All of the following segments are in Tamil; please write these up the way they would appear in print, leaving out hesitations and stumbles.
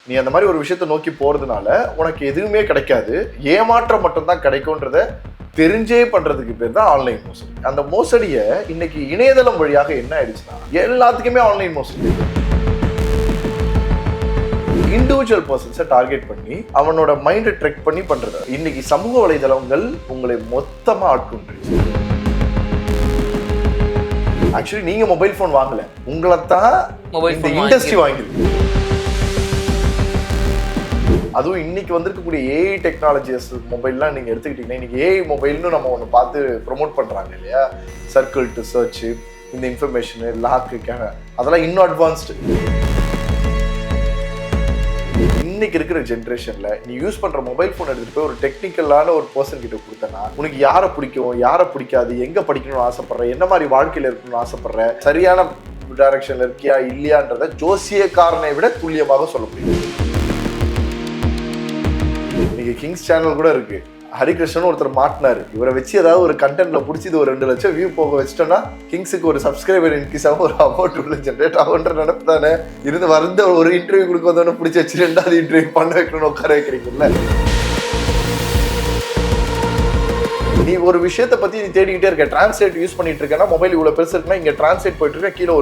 நீ அந்த மாதிரி ஒரு விஷயத்தை நோக்கி போறதுனால உனக்கு எதுவுமே கிடைக்காது, ஏமாற்றம் மட்டும்தான் கிடைக்கும்ன்றத தெரிஞ்சே பண்றதுக்கு பேர் தான் ஆன்லைன் மோசடி. அந்த மோசடியை இன்னைக்கு இணையதளம் வழியாக என்ன ஆயிடுச்சுன்னா எல்லாத்துக்குமே ஆன்லைன் மோசடி. இண்டிவிஜுவல் பர்சன்ஸை டார்கெட் பண்ணி அவனோட மைண்டை ட்ரெக் பண்ணி பண்றது. இன்னைக்கு சமூக வலைதளங்கள் உங்களை மொத்தமா ஆட்கொண்டுருச்சு. ஆக்சுவலி நீங்க மொபைல் போன் வாங்கல, உங்களைத்தான் இந்த இண்டஸ்ட்ரி வாங்கிருக்கு. அதுவும் இன்னைக்கு வந்திருக்கக்கூடிய ஏஐ டெக்னாலஜிஸ் மொபைல்லாம் நீங்க எடுத்துக்கிட்டீங்கன்னா, இன்னைக்கு ஏஐ மொபைல்னு நம்ம ஒன்று பார்த்து ப்ரொமோட் பண்றாங்க இல்லையா, சர்க்கிள் டு சர்ச், இந்த இன்ஃபர்மேஷனு லாக்குக்காக, அதெல்லாம் இன்னும் அட்வான்ஸ்டு. இன்னைக்கு இருக்கிற ஜென்ரேஷன்ல நீ யூஸ் பண்ற மொபைல் போன் எடுத்துட்டு போய் ஒரு டெக்னிக்கலான ஒரு பர்சன் கிட்ட கொடுத்தனா, உனக்கு யாரை பிடிக்கும், யாரை பிடிக்காது, எங்க படிக்கணும்னு ஆசைப்படுற, என்ன மாதிரி வாழ்க்கையில இருக்கணும்னு ஆசைப்படுற, சரியான டைரக்ஷன்ல இருக்கியா இல்லையான்றத ஜோசியக்காரனை விட துல்லியமாக சொல்ல முடியும். இன்னைக்கு கிங்ஸ் சேனல் கூட இருக்கு, ஹரிகிருஷ்ணன் ஒருத்தர் மாட்டினாரு, இவரை வச்சு ஏதாவது ஒரு கண்டென்ட்ல பிடிச்சி ஒரு 2 லட்சம் வியூ போக வச்சிட்டோம்னா கிங்ஸுக்கு ஒரு சப்ஸ்கிரைபர் இன்க்ரீஸ் ஆகும், ஒரு அமௌண்ட் உள்ள ஜென்ரேட் ஆகுன்ற நினைப்பு தானே இருந்து வந்த ஒரு இன்டர்வியூ கொடுக்க வந்தோன்னு பிடிச்சி வச்சு 2வது இன்டர்வியூ பண்ண வைக்கணும்னு உட்கார வைக்கிறீங்கல்ல. நீ ஒரு விஷயத்தை பத்தி நீ தேடிக்கிட்டே இருக்க, டிரான்ஸ்லேட் யூஸ் பண்ணிட்டு இருக்கேன்னா, மொபைல் இவ்வளவு பெருசு இருக்குன்னா இங்க டிரான்ஸ்லேட் போயிட்டு இருக்க, கீழே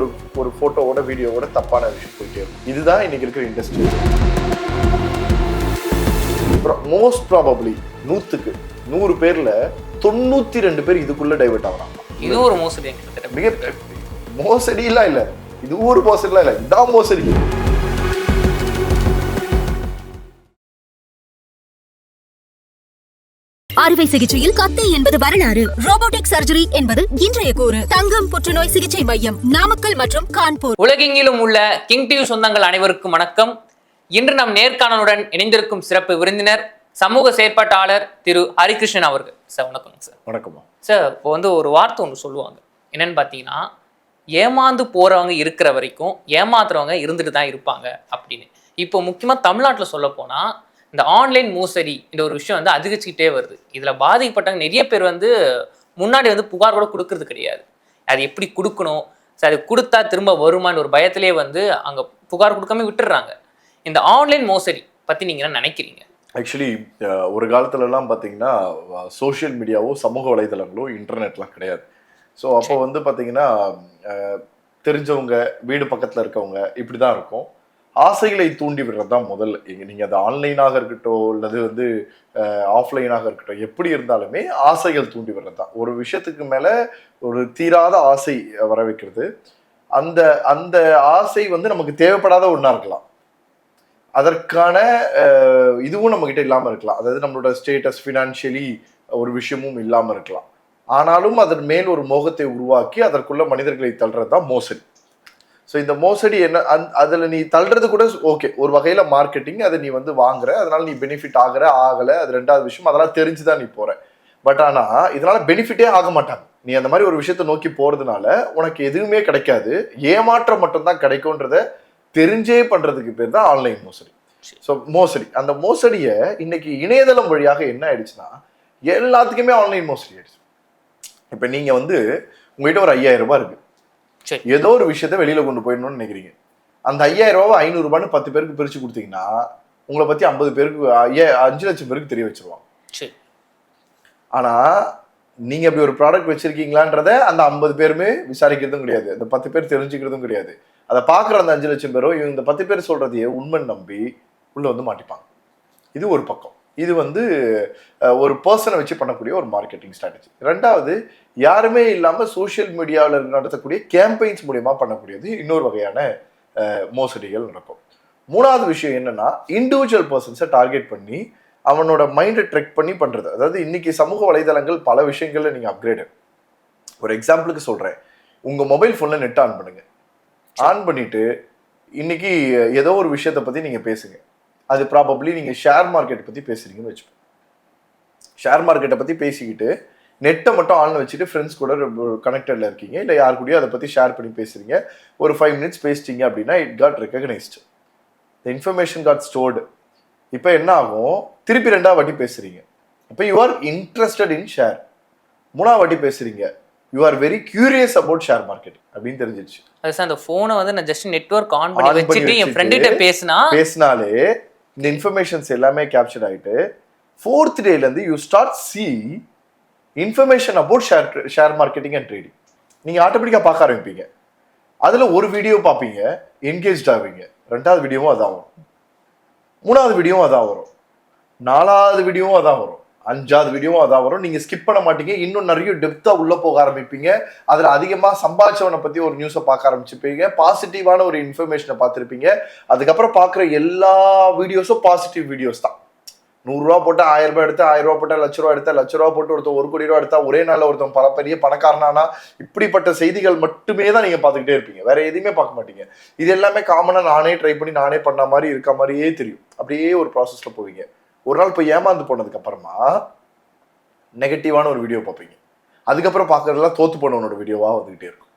ஒரு போட்டோவோட வீடியோவோட தப்பான விஷயம் போயிட்டே இருக்கும். இதுதான் இன்னைக்கு இருக்கிற இண்டஸ்ட்ரி. மோஸ்ட் ப்ராபபிளி 100க்கு 100 பேர்ல 92 பேர் இதுக்குள்ள டைவர்ட் ஆகலாம். இது ஒரு மோசடி, மிக மோசடிலாம் இல்ல, இது ஒரு மோசடிலாம் இல்ல, இதான் மோசடி. அறுவை சிகிச்சையில் கத்தை என்பது வரலாறு, ரோபோட்டிக் சர்ஜரி என்பது இன்றைய கூறு. தங்கம் புற்றுநோய் சிகிச்சை மையம், நாமக்கல் மற்றும் கான்பூர். உலகெங்கிலும் உள்ள கிங் டிவி சொந்தங்கள் அனைவருக்கும் வணக்கம். இன்று நம் நேர்காணலுடன் இணைந்திருக்கும் சிறப்பு விருந்தினர் சமூக செயற்பாட்டாளர் திரு ஹரிகிருஷ்ணன் அவர்கள். சார் வணக்கம். சார் வணக்கம் சார். இப்போ ஒரு வார்த்தை ஒன்று சொல்லுவாங்க, என்னன்னு பார்த்தீங்கன்னா, ஏமாந்து போறவங்க இருக்கிற வரைக்கும் ஏமாத்துறவங்க இருந்துட்டு தான் இருப்பாங்க அப்படின்னு. இப்போ முக்கியமாக தமிழ்நாட்டில் சொல்ல போனால் இந்த ஆன்லைன் மோசடி இந்த ஒரு விஷயம் அதிகரிச்சுக்கிட்டே வருது. இதில் பாதிக்கப்பட்டவங்க நிறைய பேர் முன்னாடி புகார் கூட கொடுக்கறது கிடையாது. அது எப்படி கொடுக்கணும், சார் அது கொடுத்தா திரும்ப வருமானு ஒரு பயத்திலே அங்கே புகார் கொடுக்காம விட்டுடுறாங்க. இந்த ஆன்லைன் மோசடி பற்றி நீங்கள் என்ன நினைக்கிறீங்க? ஆக்சுவலி ஒரு காலத்துலலாம் பார்த்தீங்கன்னா சோஷியல் மீடியாவோ சமூக வலைதளங்களோ இன்டர்நெட்லாம் கிடையாது. ஸோ அப்போ பார்த்தீங்கன்னா தெரிஞ்சவங்க வீடு பக்கத்தில் இருக்கவங்க இப்படி தான் இருக்கும். ஆசைகளை தூண்டி விடுறது தான் முதல். நீங்கள் அது ஆன்லைனாக இருக்கட்டும் அல்லது ஆஃப்லைனாக இருக்கட்டும், எப்படி இருந்தாலுமே ஆசைகள் தூண்டி விடுறது தான். ஒரு விஷயத்துக்கு மேலே ஒரு தீராத ஆசை வர வைக்கிறது. அந்த அந்த ஆசை நமக்கு தேவைப்படாத ஒன்றா இருக்கலாம், அதற்கான இதுவும் நம்மகிட்ட இல்லாமல் இருக்கலாம். அதாவது நம்மளோட ஸ்டேட்டஸ் ஃபினான்ஷியலி ஒரு விஷயமும் இல்லாமல் இருக்கலாம். ஆனாலும் அதன் மேல் ஒரு மோகத்தை உருவாக்கி அதற்குள்ள மனிதர்களை தள்ளுறது தான் மோசடி. ஸோ இந்த மோசடி என்ன, அதில் நீ தள்ளுறது கூட ஓகே, ஒரு வகையில் மார்க்கெட்டிங், அதை நீ வாங்குற, அதனால நீ பெனிஃபிட் ஆகலை, அது 2வது விஷயம், அதெல்லாம் தெரிஞ்சு தான் நீ போற. பட் ஆனால் இதனால பெனிஃபிட்டே ஆக மாட்டாங்க. நீ அந்த மாதிரி ஒரு விஷயத்தை நோக்கி போறதுனால உனக்கு எதுவுமே கிடைக்காது, ஏமாற்றம் மட்டும்தான் கிடைக்கும்ன்றத தெரிஞ்சே பண்றதுக்கு பேர் தான் ஆன்லைன் மோசடி. ஸோ மோசடி, அந்த மோசடியை இன்னைக்கு இணையதளம் வழியாக என்ன ஆயிடுச்சுன்னா எல்லாத்துக்குமே ஆன்லைன் மோசடி ஆயிடுச்சு. இப்போ நீங்க உங்ககிட்ட ஒரு 5000 ரூபாய் இருக்கு, ஏதோ ஒரு விஷயத்த வெளியில கொண்டு போயிடணும்னு நினைக்கிறீங்க. அந்த 5000 ரூபாய் 500 ரூபான்னு 10 பேருக்கு பிரிச்சு கொடுத்தீங்கன்னா உங்களை பத்தி 50 பேருக்கு 5 லட்சம் பேருக்கு தெரிய வச்சிருவாங்க. ஆனா நீங்க அப்படி ஒரு ப்ராடக்ட் வச்சிருக்கீங்களான்றத அந்த 50 பேருமே விசாரிக்கிறதும் கிடையாது, அந்த 10 பேர் தெரிஞ்சுக்கிறதும் கிடையாது. அதை பார்க்குற அந்த 5 லட்சம் பேரோ இவங்க இந்த 10 பேர் சொல்றதையே உண்மை நம்பி உள்ள மாட்டிப்பாங்க. இது ஒரு பக்கம். இது ஒரு பர்சனை வச்சு பண்ணக்கூடிய ஒரு மார்க்கெட்டிங் ஸ்ட்ராட்டஜி. 2வது, யாருமே இல்லாமல் சோஷியல் மீடியாவில் நடத்தக்கூடிய கேம்பெயின்ஸ் மூலியமா பண்ணக்கூடியது இன்னொரு வகையான மோசடிகள் நடக்கும். 3வது விஷயம் என்னன்னா, இண்டிவிஜுவல் பர்சன்ஸை டார்கெட் பண்ணி அவனோட மைண்டை ட்ரெக் பண்ணி பண்றது. அதாவது இன்னைக்கு சமூக வலைதளங்கள் பல விஷயங்கள்ல நீங்க அப்கிரேடு. ஒரு எக்ஸாம்பிளுக்கு சொல்றேன், உங்க மொபைல் போன்ல நெட் ஆன் பண்ணுங்க. ஆன் பண்ணிட்டு இன்னைக்கு ஏதோ ஒரு விஷயத்தை பத்தி நீங்க பேசுங்க. அது ப்ராபப்ளி நீங்க ஷேர் மார்க்கெட் பத்தி பேசுறீங்கன்னு வச்சுப்போம். ஷேர் மார்க்கெட்டை பத்தி பேசிக்கிட்டு நெட்டை மட்டும் ஆன்ல வச்சுட்டு ஃப்ரெண்ட்ஸ் கூட கனெக்டட்ல இருக்கீங்க, இல்லை யார் கூடயோ அதை பத்தி ஷேர் பண்ணி பேசுறீங்க. ஒரு 5 மினிட்ஸ் பேசிட்டீங்க அப்படின்னா it got recognised, the information got stored. இப்போ என்ன ஆகும், திருப்பி 2வது வாட்டி பேசுறீங்க. இப்போ you are interested in share. 3வது வாட்டி பேசுறீங்க, you are very curious about share marketing அப்படின்னு தெரிஞ்சிருச்சு. அது சார் அந்த போனை வந்து நான் ஜஸ்ட் நெட்வொர்க் ஆன் பண்ணி வச்சுட்டு என் ஃப்ரெண்ட்ட பேசினாலே இந்த இன்ஃபர்மேஷன்ஸ் எல்லாமே கேப்சர் ஆயிட்டு 4th டேல இருந்து you start see information about share marketing and trading. நீங்க ஆட்டோமேட்டிக்கா பார்க்க ஆரம்பிப்பீங்க. அதுல ஒரு வீடியோ பார்ப்பீங்க, என்கேஜ் ஆவீங்க. 2வது வீடியோவும் அதான் வரும், 3வது வீடியோவும் அதான் வரும், 4வது வீடியோவும் அதான் வரும், 5வது வீடியோவும் அதான் வரும். நீங்க ஸ்கிப் பண்ண மாட்டீங்க. இன்னும் நிறைய டெப்தா உள்ள போக ஆரம்பிப்பீங்க. அதுல அதிகமா சம்பாதிச்சவனை பத்தி ஒரு நியூஸை பார்க்க ஆரம்பிச்சுப்பீங்க. பாசிட்டிவான ஒரு இன்ஃபர்மேஷனை பார்த்துருப்பீங்க. அதுக்கப்புறம் பார்க்குற எல்லா வீடியோஸும் பாசிட்டிவ் வீடியோஸ் தான். 100 ரூபா போட்டு 1000 ரூபாய் எடுத்து, 1000 ரூபா போட்டு லட்ச ரூபா எடுத்தா, லட்ச ரூபா போட்டு ஒருத்தன் 1 கோடி ரூபா எடுத்தா, ஒரே நாள்ல ஒருத்தன் பெரிய பணக்காரனானா, இப்படிப்பட்ட செய்திகள் மட்டுமே தான் நீங்க பார்த்துக்கிட்டே இருப்பீங்க. வேற எதுவுமே பார்க்க மாட்டீங்க. இது எல்லாமே காமனா நானே ட்ரை பண்ணி நானே பண்ண மாதிரி இருக்க மாதிரியே தெரியும். அப்படியே ஒரு ப்ராசஸ்ல போவீங்க. ஒரு நாள் போய் ஏமாந்து போனதுக்கு அப்புறமா நெகட்டிவான ஒரு வீடியோ பார்ப்பீங்க. அதுக்கப்புறம் பார்க்கறதுலாம் தோத்து போனவனோட வீடியோவா வந்துகிட்டே இருக்கும்.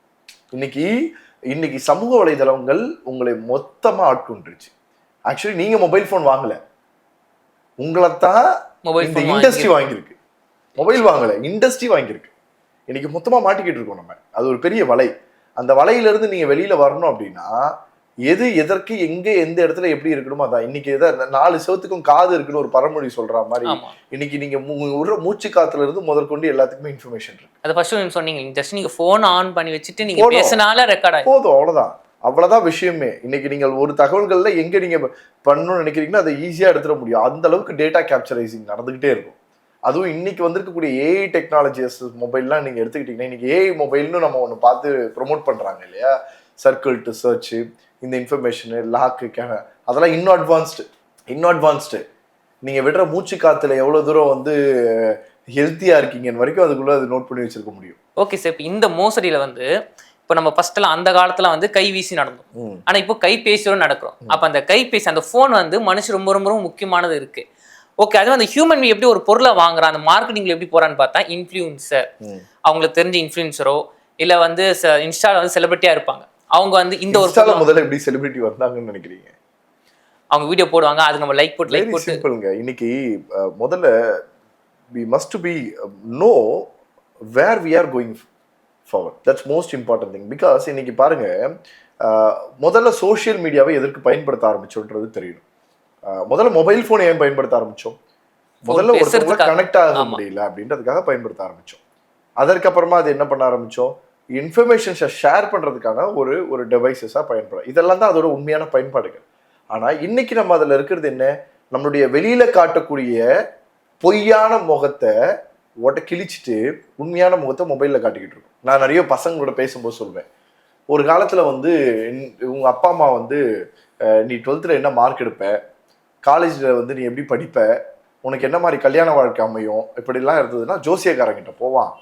இன்னைக்கு சமூக வலைதளங்கள் உங்களை மொத்தமா ஆட்கொண்டுருச்சு. ஆக்சுவலி நீங்க மொபைல் போன் வாங்கல, உங்களைத்தான் இந்த இண்டஸ்ட்ரி வாங்கியிருக்கு. மொபைல் வாங்கல, இண்டஸ்ட்ரி வாங்கியிருக்கு. இன்னைக்கு மொத்தமா மாட்டிக்கிட்டு இருக்கோம் நம்ம. அது ஒரு பெரிய வலை. அந்த வலையில இருந்து நீங்க வெளியில வரணும் அப்படின்னா எது எதற்கு எங்க எந்த இடத்துல எப்படி இருக்கணுமோ அதான். இன்னைக்கு 4 செவத்துக்கும் காது இருக்குன்னு ஒரு பழமொழி சொல்ற மாதிரி இன்னைக்கு நீங்க மூச்சு காத்துல இருந்து முதற்கொண்டு எல்லாத்துக்குமே இன்ஃபர்மேஷன் இருக்கு. அது ஃபர்ஸ்ட் சொன்னீங்க, ஜஸ்ட் நீங்க போன் ஆன் பண்ணி வச்சுட்டு நீங்க பேசினால ரெக்கார்ட் ஆகும் போதும், அவ்வளவுதான் விஷயமே. இன்னைக்கு நீங்கள் ஒரு தகவல்கள்ல எங்க நீங்க பண்ணணும்னு நினைக்கிறீங்கன்னா அதை ஈஸியா எடுத்துட முடியும். அந்த அளவுக்கு டேட்டா கேப்சரைசிங் நடந்துகிட்டே இருக்கும். அதுவும் இன்னைக்கு வந்திருக்கக்கூடிய ஏஐ டெக்னாலஜிஸ் மொபைல்லாம் நீங்க எடுத்துக்கிட்டீங்கன்னா, இன்னைக்கு ஏஐ மொபைல்னு நம்ம ஒன்று பார்த்து ப்ரொமோட் பண்றாங்க இல்லையா, சர்க்கிள் டு சர்ச், இந்த இன்ஃபர்மேஷனு லாக்கு, அதெல்லாம் இன்னும் அட்வான்ஸ்டு. நீங்க விடுற மூச்சு காத்துல எவ்வளவு தூரம் வந்து ஹெல்த்தியா இருக்கீங்கன்னு வரைக்கும் அதுக்குள்ள அது நோட் பண்ணி வச்சிருக்க முடியும். ஓகே சார், இப்போ இந்த மோசடியில வந்து இப்போ நம்ம ஃபர்ஸ்ட்லாம் அந்த காலத்துல வந்து கைவீசி நடந்தோம், ஆனா இப்போ கைபேசியோட நடக்கிறோம். அப்ப அந்த கைபேசி, அந்த போன் வந்து மனுஷன் ரொம்ப ரொம்ப ரொம்ப முக்கியமானது இருக்கு. ஓகே, அது வந்து ஹியூமன் எப்படி ஒரு பொருளை வாங்குறான், அந்த மார்க்கெட்டிங்ல எப்படி போறான்னு பார்த்தா இன்ஃப்ளூயன்சர், அவங்களுக்கு தெரிஞ்ச இன்ஃப்ளூயன்சரோ இல்ல வந்து இன்ஸ்டால வந்து செலிபிரிட்டியா இருப்பாங்க. அவங்க வந்து இந்த ஒரு முதல்ல எப்படி செலிபிரிட்டி வந்தாங்கன்னு நினைக்கிறீங்க? அவங்க வீடியோ போடுவாங்க, அது நம்ம லைக் போட்டு சிம்பிள்ங்க. இன்னைக்கு முதல்ல we must be know where we are going forward. That's most important thing. Because இன்னைக்கு பாருங்க, முதல்ல சோஷியல் மீடியாவை எதற்கு பயன்படுத்த ஆரம்பிச்சோன்றது தெரியணும். முதல்ல மொபைல் போன் ஏன் பயன்படுத்த ஆரம்பிச்சோம்? முதல்ல ஒருத்தவங்க கனெக்ட் ஆக முடியல அப்படின்றதுக்காக பயன்படுத்த ஆரம்பிச்சோம். அதற்கப்புறமா அது என்ன பண்ண ஆரம்பிச்சோம்? இன்ஃபர்மேஷன்ஸை ஷேர் பண்றதுக்கான ஒரு டிவைசஸா பயன்படும். இதெல்லாம் தான் அதோட உண்மையான பயன்பாடுகள். ஆனா இன்னைக்கு நம்ம அதுல இருக்கிறது என்ன? நம்மளுடைய வெளியில காட்டக்கூடிய பொய்யான முகத்தை கிழிச்சிட்டு உண்மையான முகத்தை மொபைல்ல காட்டிக்கிட்டு இருக்கோம். நான் நிறைய பசங்களோட பேசும்போது சொல்வேன், ஒரு காலத்துல வந்து உங்க அப்பா அம்மா வந்து நீ 12th என்ன மார்க் எடுப்ப, காலேஜ்ல வந்து நீ எப்படி படிப்ப, உனக்கு என்ன மாதிரி கல்யாண வாழ்க்கை அமையும், இப்படிலாம் இருந்ததுன்னா ஜோசியக்காரங்கிட்ட போவான்.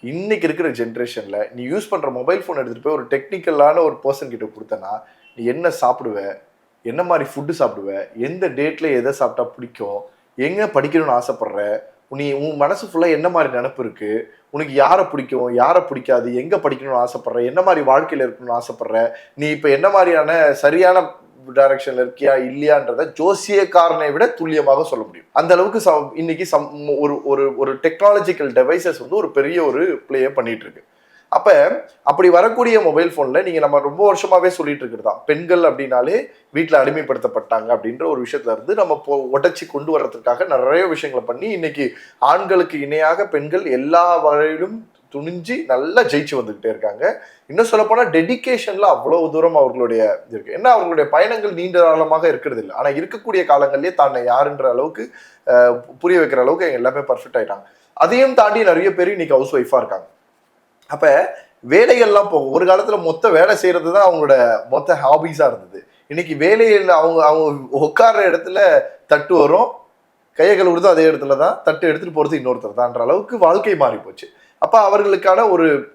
இன்னைக்கு இருக்கிற ஜென்ரேஷன்ல நீ யூஸ் பண்ற மொபைல் போன் எடுத்துட்டு போய் ஒரு டெக்னிக்கலான ஒரு பர்சன் கிட்ட கொடுத்தனா, நீ என்ன சாப்பிடுவ, என்ன மாதிரி ஃபுட்டு சாப்பிடுவ, எந்த டேட்ல எதை சாப்பிட்டா பிடிக்கும், எங்க படிக்கணும்னு ஆசைப்படுற, உன் மனசு ஃபுல்லா என்ன மாதிரி நினைப்பு இருக்கு, உனக்கு யாரை பிடிக்கும் யாரை பிடிக்காது, எங்க படிக்கணும்னு ஆசைப்படுற, என்ன மாதிரி வாழ்க்கையில இருக்கணும்னு ஆசைப்படுற, நீ இப்ப என்ன மாதிரியான சரியான டைரக்ஷன்ல இருக்கியா இல்லையான்றத ஜோசியக்காரனை விட துல்லியமாக சொல்ல முடியும். அந்த அளவுக்கு இன்னைக்கு ஒரு டெக்னாலஜிக்கல் டிவைசஸ் வந்து ஒரு பெரிய ஒரு பிளே பண்ணிட்டு இருக்கு. அப்படி வரக்கூடிய மொபைல் போன்ல நீங்க நம்ம ரொம்ப வருஷமாவே சொல்லிட்டு இருக்கிறதா, பெண்கள் அப்படின்னாலே வீட்டுல அடிமைப்படுத்தப்பட்டாங்க அப்படின்ற ஒரு விஷயத்துல இருந்து நம்ம உடைச்சி கொண்டு வர்றதுக்காக நிறைய விஷயங்களை பண்ணி இன்னைக்கு ஆண்களுக்கு இணையாக பெண்கள் எல்லா வகையிலும் துணிஞ்சு நல்லா ஜெயிச்சு வந்துகிட்டே இருக்காங்க. இன்னும் சொல்ல போனா டெடிகேஷன்ல அவ்வளவு தூரம் அவர்களுடைய இருக்கு. ஏன்னா அவர்களுடைய பயணங்கள் நீண்ட காலமாக இருக்கிறது இல்லை, ஆனா இருக்கக்கூடிய காலங்கள்லயே தானே யாருன்ற அளவுக்கு புரிய வைக்கிற அளவுக்கு எல்லாமே பர்ஃபெக்ட் ஆயிட்டாங்க. அதையும் தாண்டி நிறைய பேர் இன்னைக்கு ஹவுஸ் ஒய்ஃபா இருக்காங்க. அப்ப வேலைகள்லாம் போகும். ஒரு காலத்துல மொத்த வேலை செய்யறது தான் அவங்களோட மொத்த ஹாபிஸா இருந்தது. இன்னைக்கு வேலையில் அவங்க உட்கார்ற இடத்துல தட்டு வரும், கையை கழுவுறது அதே இடத்துல தான், தட்டு எடுத்துட்டு போறது இன்னொருத்தர் தான்ற அளவுக்கு வாழ்க்கை மாறி போச்சு. அப்ப அவர்களுக்கான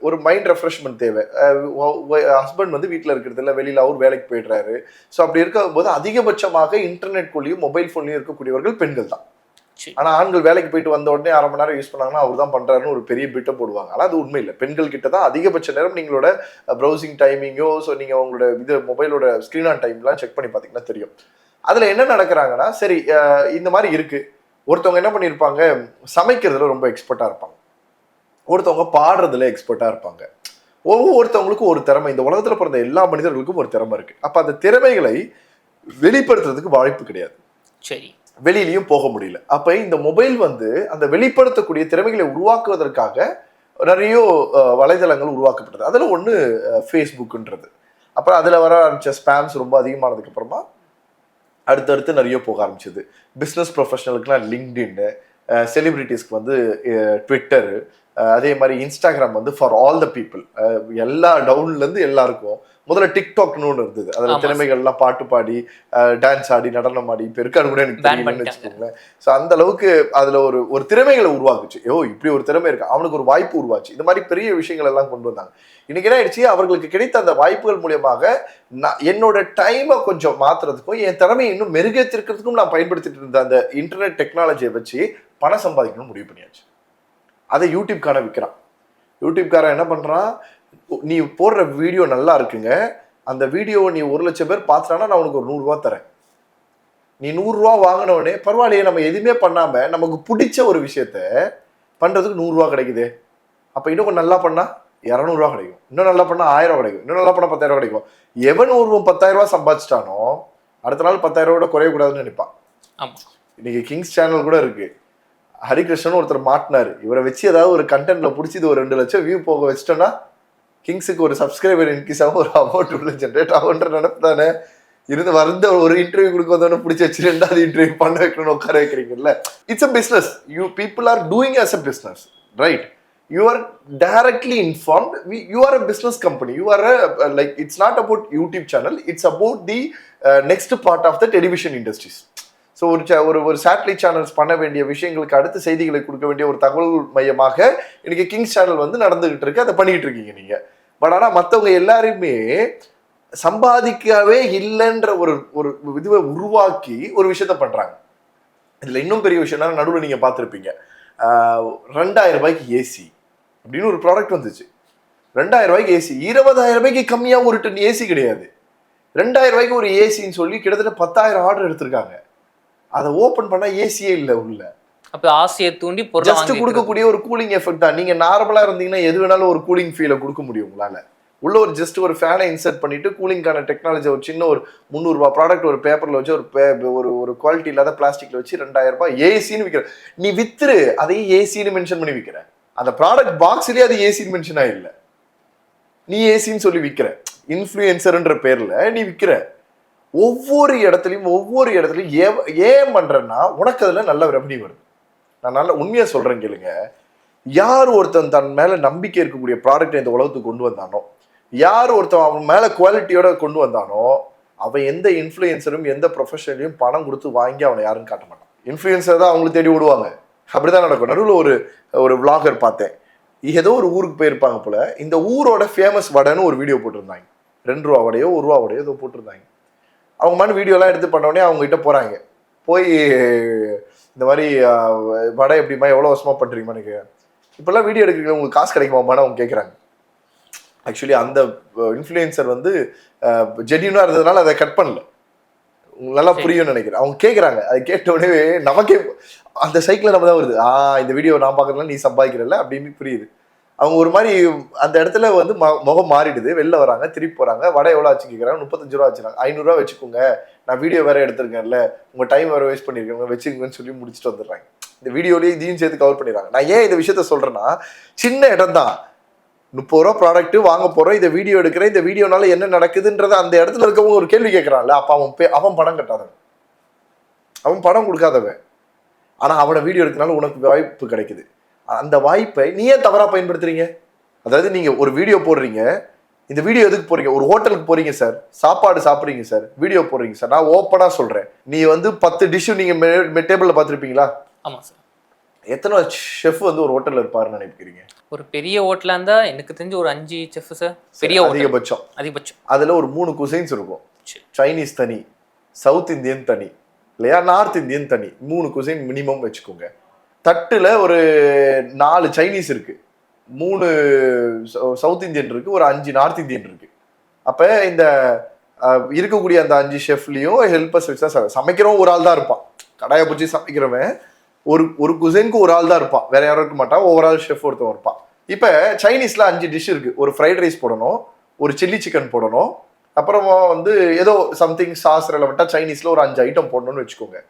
ஒரு மைண்ட் ரெஃப்ரெஷ்மெண்ட் தேவை. ஹஸ்பண்ட் வந்து வீட்டில் இருக்கிறது இல்லை, வெளியில அவர் வேலைக்கு போயிடுறாரு. ஸோ அப்படி இருக்கும்போது அதிகபட்சமாக இன்டர்நெட்குள்ளேயும் மொபைல் போன்லயும் இருக்கக்கூடியவர்கள் பெண்கள் தான். ஆனா ஆண்கள் வேலைக்கு போயிட்டு வந்த உடனே 1/2 மணி நேரம் யூஸ் பண்ணாங்கன்னா அவர் தான் பண்றாருன்னு ஒரு பெரிய பிட்டை போடுவாங்க. ஆனா அது உண்மை இல்லை. பெண்கள் கிட்ட தான் அதிகபட்ச நேரம் நீங்களோட ப்ரௌசிங் டைமிங்கோ, ஸோ நீங்க உங்களோட இது மொபைலோட ஸ்கிரீன் ஆன் டைம்லாம் செக் பண்ணி பார்த்தீங்கன்னா தெரியும். அதுல என்ன நடக்கிறாங்கன்னா, சரி இந்த மாதிரி இருக்கு. ஒருத்தவங்க என்ன பண்ணியிருப்பாங்க, சமைக்கிறதுல ரொம்ப எக்ஸ்பர்ட்டா இருப்பாங்க. ஒருத்தவங்க பாடுறதுல எக்ஸ்பர்ட்டா இருப்பாங்க. ஒவ்வொருத்தவங்களுக்கும் ஒரு திறமை, இந்த உலகத்துல பிறந்த எல்லா மனிதர்களுக்கும் ஒரு திறமை இருக்கு. அப்ப அந்த திறமைகளை வெளிப்படுத்துறதுக்கு வாய்ப்பு கிடையாது, சரி, வெளியிலயும் போக முடியல. அப்ப இந்த மொபைல் வந்து அந்த வெளிப்படுத்தக்கூடிய திறமைகளை உருவாக்குவதற்காக நிறைய வலைதளங்கள் உருவாக்கப்பட்டது. அதுல ஒண்ணு ஃபேஸ்புக்ன்றது. அப்புறம் அதுல வர ஆரம்பிச்ச ஸ்பேம்ஸ் ரொம்ப அதிகமானதுக்கு அப்புறமா அடுத்தடுத்து நிறைய போக ஆரம்பிச்சது. பிஸ்னஸ் ப்ரொஃபஷனலுக்குலாம் லிங்க்டின், செலிபிரிட்டிஸ்க்கு வந்து ட்விட்டரு, அதே மாதிரி இன்ஸ்டாகிராம் வந்து ஃபார் ஆல் த பீப்புள், எல்லா டவுன்லேருந்து எல்லாருக்கும். முதல்ல டிக்டாக்னு ஒன்று இருந்தது, அதில் திறமைகள்லாம் பாட்டு பாடி டான்ஸ் ஆடி நடனம் ஆடி இப்போ இருக்கான்னு கூட எனக்கு தெரியலன்னு வச்சுக்கோங்களேன். ஸோ அந்த அளவுக்கு அதில் ஒரு திறமைகளை உருவாக்குச்சு. இப்படி ஒரு திறமை இருக்கு, அவனுக்கு ஒரு வாய்ப்பு உருவாச்சு. இந்த மாதிரி பெரிய விஷயங்கள் எல்லாம் கொண்டு வந்தாங்க. இன்னைக்கு என்ன ஆயிடுச்சு, அவர்களுக்கு கிடைத்த அந்த வாய்ப்புகள் மூலியமாக என்னோட டைமை கொஞ்சம் மாத்துறதுக்கும் என் திறமையை இன்னும் மெருகேற்றிருக்கிறதுக்கும் நான் பயன்படுத்திட்டு இருந்த அந்த இன்டர்நெட் டெக்னாலஜியை வச்சு பணம் சம்பாதிக்கணும்னு முடிவு பண்ணியாச்சு. அதை யூடியூப்கார விற்கிறான். யூடியூப்காரன் என்ன பண்றான், நீ போடுற வீடியோ நல்லா இருக்குங்க, அந்த வீடியோவை நீ 1,00,000 பேர் பார்த்துட்டானா நான் உனக்கு ஒரு 100 ரூபா தரேன். நீ 100 ரூபா வாங்கினவனே பரவாயில்லையே, நம்ம எதுவுமே பண்ணாம நமக்கு பிடிச்ச ஒரு விஷயத்த பண்றதுக்கு 100 ரூபா கிடைக்குது. அப்ப இன்னும் கொஞ்சம் நல்லா பண்ணா 200 ரூபா கிடைக்கும், இன்னும் நல்லா பண்ணா 1000 கிடைக்கும், இன்னும் நல்லா பண்ணா 10,000 கிடைக்கும். எவன் ஒரு 10,000 ரூபாய் சம்பாதிச்சிட்டானோ அடுத்த நாள் 10,000 ரூபாய் குறையக்கூடாதுன்னு நினைப்பான். இன்னைக்கு கிங்ஸ் சேனல் கூட இருக்கு. ஹரிகிருஷ்ணன் ஒருத்தர் மாட்டினாரு, இவரை வச்சு ஏதாவது ஒரு கண்டென்ட்ல பிடிச்சி இது ஒரு 2 லட்சம் வியூ போக வச்சிட்டோன்னா கிங்ஸுக்கு ஒரு சப்ஸ்கிரைபர் இன்க்ரீஸ் ஆகும், ஒரு அமௌண்ட் ஜென்ரேட் ஆகுன்ற நினைப்பு தானே. இருந்து வந்த ஒரு இன்டர்வியூ கொடுக்க வந்தோன்னு பிடிச்சி வச்சு 2வது இன்டர்வியூ பண்ண வைக்கணும்னு உட்கார வைக்கிறீங்கல்ல. It's a business, you people are doing as a business, right? You are directly informed. You are a business company. You are like, it's not about YouTube channel. It's about the next part of the television industries. So ஒரு சேட்டலைட் சேனல்ஸ் பண்ண வேண்டிய விஷயங்களுக்கு அடுத்து செய்திகளை கொடுக்க வேண்டிய ஒரு தகவல் மையமாக இன்னைக்கு கிங்ஸ் சேனல் வந்து நடந்துகிட்டு இருக்கு. அதை பண்ணிட்டு இருக்கீங்க நீங்க. பட் ஆனால் மற்றவங்க எல்லாருமே சம்பாதிக்கவே இல்லைன்ற ஒரு இதுவை உருவாக்கி ஒரு விஷயத்த பண்றாங்க. இதுல இன்னும் பெரிய விஷயம்னா, நடுவில் நீங்க பார்த்துருப்பீங்க, 2,000 ரூபாய்க்கு ஏசி அப்படின்னு ஒரு ப்ராடக்ட் வந்துச்சு. 2,000 ரூபாய்க்கு ஏசி, 20,000 ரூபாய்க்கு கம்மியா ஒரு டன் ஏசி கிடையாது. 2,000 ரூபாய்க்கு ஒரு ஏசின்னு சொல்லி கிட்டத்தட்ட 10,000 ஆர்டர் எடுத்திருக்காங்க. அதை ஓபன் பண்ணா ஏசியே இல்ல உள்ள. அப்ப ஆசையை தூண்டி ஜஸ்ட் கொடுக்கக்கூடிய ஒரு கூலிங் எஃபெக்ட் தான். நீங்க நார்மலா இருந்தீங்கன்னா எது வேணாலும் ஒரு கூலிங் ஃபீலை கொடுக்க முடியும் உங்களால. உள்ள ஒரு ஜஸ்ட் ஒரு ஃபேனை இன்சர்ட் பண்ணிட்டு கூலிங்கான டெக்னாலஜி ஒரு சின்ன ஒரு 300 ரூபாய் ப்ராடக்ட் ஒரு பேப்பர்ல வச்சு ஒரு குவாலிட்டி இல்லாத பிளாஸ்டிக்ல வச்சு 2,000 ரூபாய் ஏசின்னு விற்கிற. நீ வித்துரு, அதையும் ஏசின்னு மென்ஷன் பண்ணி விற்கிற. அந்த ப்ராடக்ட் பாக்ஸ்லயே அது ஏசின்னு மென்ஷன் ஆயில்ல, நீ ஏசின்னு சொல்லி விற்கிற. இன்ஃப்ளூயன்சர்ன்ற பேர்ல நீ விற்கிற. ஒவ்வொரு இடத்துலையும் ஏன் பண்றேன்னா உனக்கு அதுல நல்ல ரெவன்யூ வருது. நான் நல்ல உண்மையா சொல்றேன் கேளுங்க. யார் ஒருத்தன் தன் மேல நம்பிக்கை இருக்கக்கூடிய ப்ராடக்ட் இந்த உலகத்துக்கு கொண்டு வந்தானோ, யார் ஒருத்தன் அவன் மேல குவாலிட்டியோட கொண்டு வந்தானோ, அவன் எந்த இன்ஃப்ளூயன்சரும் எந்த ப்ரொஃபஷனலையும் பணம் கொடுத்து வாங்கி அவனை யாரும் காட்ட மாட்டான். இன்ஃப்ளூயன்சர் தான் அவங்களுக்கு தேடி விடுவாங்க. அப்படிதான் நடக்கும். நடுவில் ஒரு விளாகர் பார்த்தேன், ஏதோ ஒரு ஊருக்கு போயிருப்பாங்க போல. இந்த ஊரோட ஃபேமஸ் வடைன்னு ஒரு வீடியோ போட்டிருந்தாங்க. 2 ரூபா வடையோ 1 ரூபா வடையோ ஏதோ போட்டிருந்தாங்க. அவங்க மாதிரி வீடியோலாம் எடுத்து பண்ணோடனே அவங்க கிட்ட போறாங்க. போய் இந்த மாதிரி வடை எப்படிமா, எவ்வளோ வருஷமா பண்றீங்கன்னு கேட்குறேன். இப்பெல்லாம் வீடியோ எடுக்கிறீங்க, உங்களுக்கு காசு கிடைக்குமான்னு அவங்க கேட்குறாங்க. ஆக்சுவலி அந்த இன்ஃப்ளூயன்சர் வந்து ஜென்யூனா இருந்ததுனால அதை கட் பண்ணல. நல்லா புரியும்னு நினைக்கிறேன். அவங்க கேட்குறாங்க. அதை கேட்ட உடனே நமக்கே அந்த சைக்கிள் நம்ம தான் வருது. இந்த வீடியோ நான் பார்க்கறதுனால நீ சம்பாதிக்கிறல அப்படின்னு புரியுது. அவங்க ஒரு மாதிரி அந்த இடத்துல வந்து முகம் மாறிடுது. வெளில வராங்க, திருப்பி போறாங்க. வடை எவ்வளோ ஆச்சு கேட்குறாங்க. 35 ரூபா ஆச்சுனாங்க. 500 ரூபா வச்சுக்கோங்க, நான் வீடியோ வேற எடுத்திருக்கேன்ல, உங்க டைம் வேற வேஸ்ட் பண்ணிருக்கேன், வச்சுக்கோங்கன்னு சொல்லி முடிச்சுட்டு வந்துடுறாங்க. இந்த வீடியோலயே இதையும் சேர்த்து கவர் பண்ணிடுறாங்க. நான் ஏன் இந்த விஷயத்த சொல்றேன்னா, சின்ன இடம் தான், 30 ரூபா ப்ராடக்ட் வாங்க போறோம், இந்த வீடியோ எடுக்கிறேன், இந்த வீடியோனால என்ன நடக்குதுன்றத அந்த இடத்துல இருக்கவங்க ஒரு கேள்வி கேட்கறான்ல. அப்ப அவன் பணம் கட்டாதவன், அவன் பணம் கொடுக்காதவன். ஆனா அவனை வீடியோ எடுக்கிறனால உனக்கு வாய்ப்பு கிடைக்குது. அந்த வாய்ப்பை நீ ஏன் தவறா பயன்படுத்துறீங்க? அதாவது நீங்க ஒரு வீடியோ போடுறீங்க, இந்த வீடியோ எதுக்கு போறீங்க? ஒரு ஹோட்டலுக்கு போறீங்க சார், சாப்பாடு சாப்பிடுறீங்க சார், வீடியோ போடுறீங்க சார். நான் ஓப்பனா சொல்றேன், நீ வந்து 10 டிஷ் நீங்க டேபிள்ல பார்த்துருப்பீங்களா? ஆமா சார். எத்தனை ஷெஃப் வந்து ஒரு ஹோட்டல்ல இருப்பாருன்னு நினைக்கிறீங்க? ஒரு பெரிய ஹோட்டலா இருந்தா எனக்கு தெரிஞ்சு ஒரு 5 செஃப் சார், பெரிய அதிகபட்சம். அதுல ஒரு 3 குசைன்ஸ் இருக்கும். சைனீஸ் தனி, சவுத் இந்தியன் தனி, இல்லையா, நார்த் இந்தியன் தனி. 3 குசைன் மினிமம் வச்சுக்கோங்க. தட்டுல ஒரு 4 சைனீஸ் இருக்கு, 3 சவுத் இந்தியன் இருக்கு, ஒரு 5 நார்த் இந்தியன் இருக்கு. அப்ப இந்த இருக்கக்கூடிய அந்த 5 ஷெஃப்லயும் ஹெல்பர்ஸ் வச்சா சமைக்கிறவன் ஒரு ஆள் தான் இருப்பான். கடாயை பிடிச்சி சமைக்கிறவன் ஒரு குசைனுக்கு ஒரு ஆள் தான் இருப்பான், வேற யாரும் இருக்க மாட்டான். ஓவரால் ஷெஃப் ஒருத்தவன் இருப்பான். இப்போ சைனீஸ்ல 5 டிஷ் இருக்கு. ஒரு ஃப்ரைட் ரைஸ் போடணும், ஒரு சில்லி சிக்கன் போடணும், அப்புறமா வந்து ஏதோ சம்திங் சாஸ் ரெலவெண்டா சைனீஸ்ல ஒரு 5 ஐட்டம் போடணும்னு வச்சுக்கோங்க.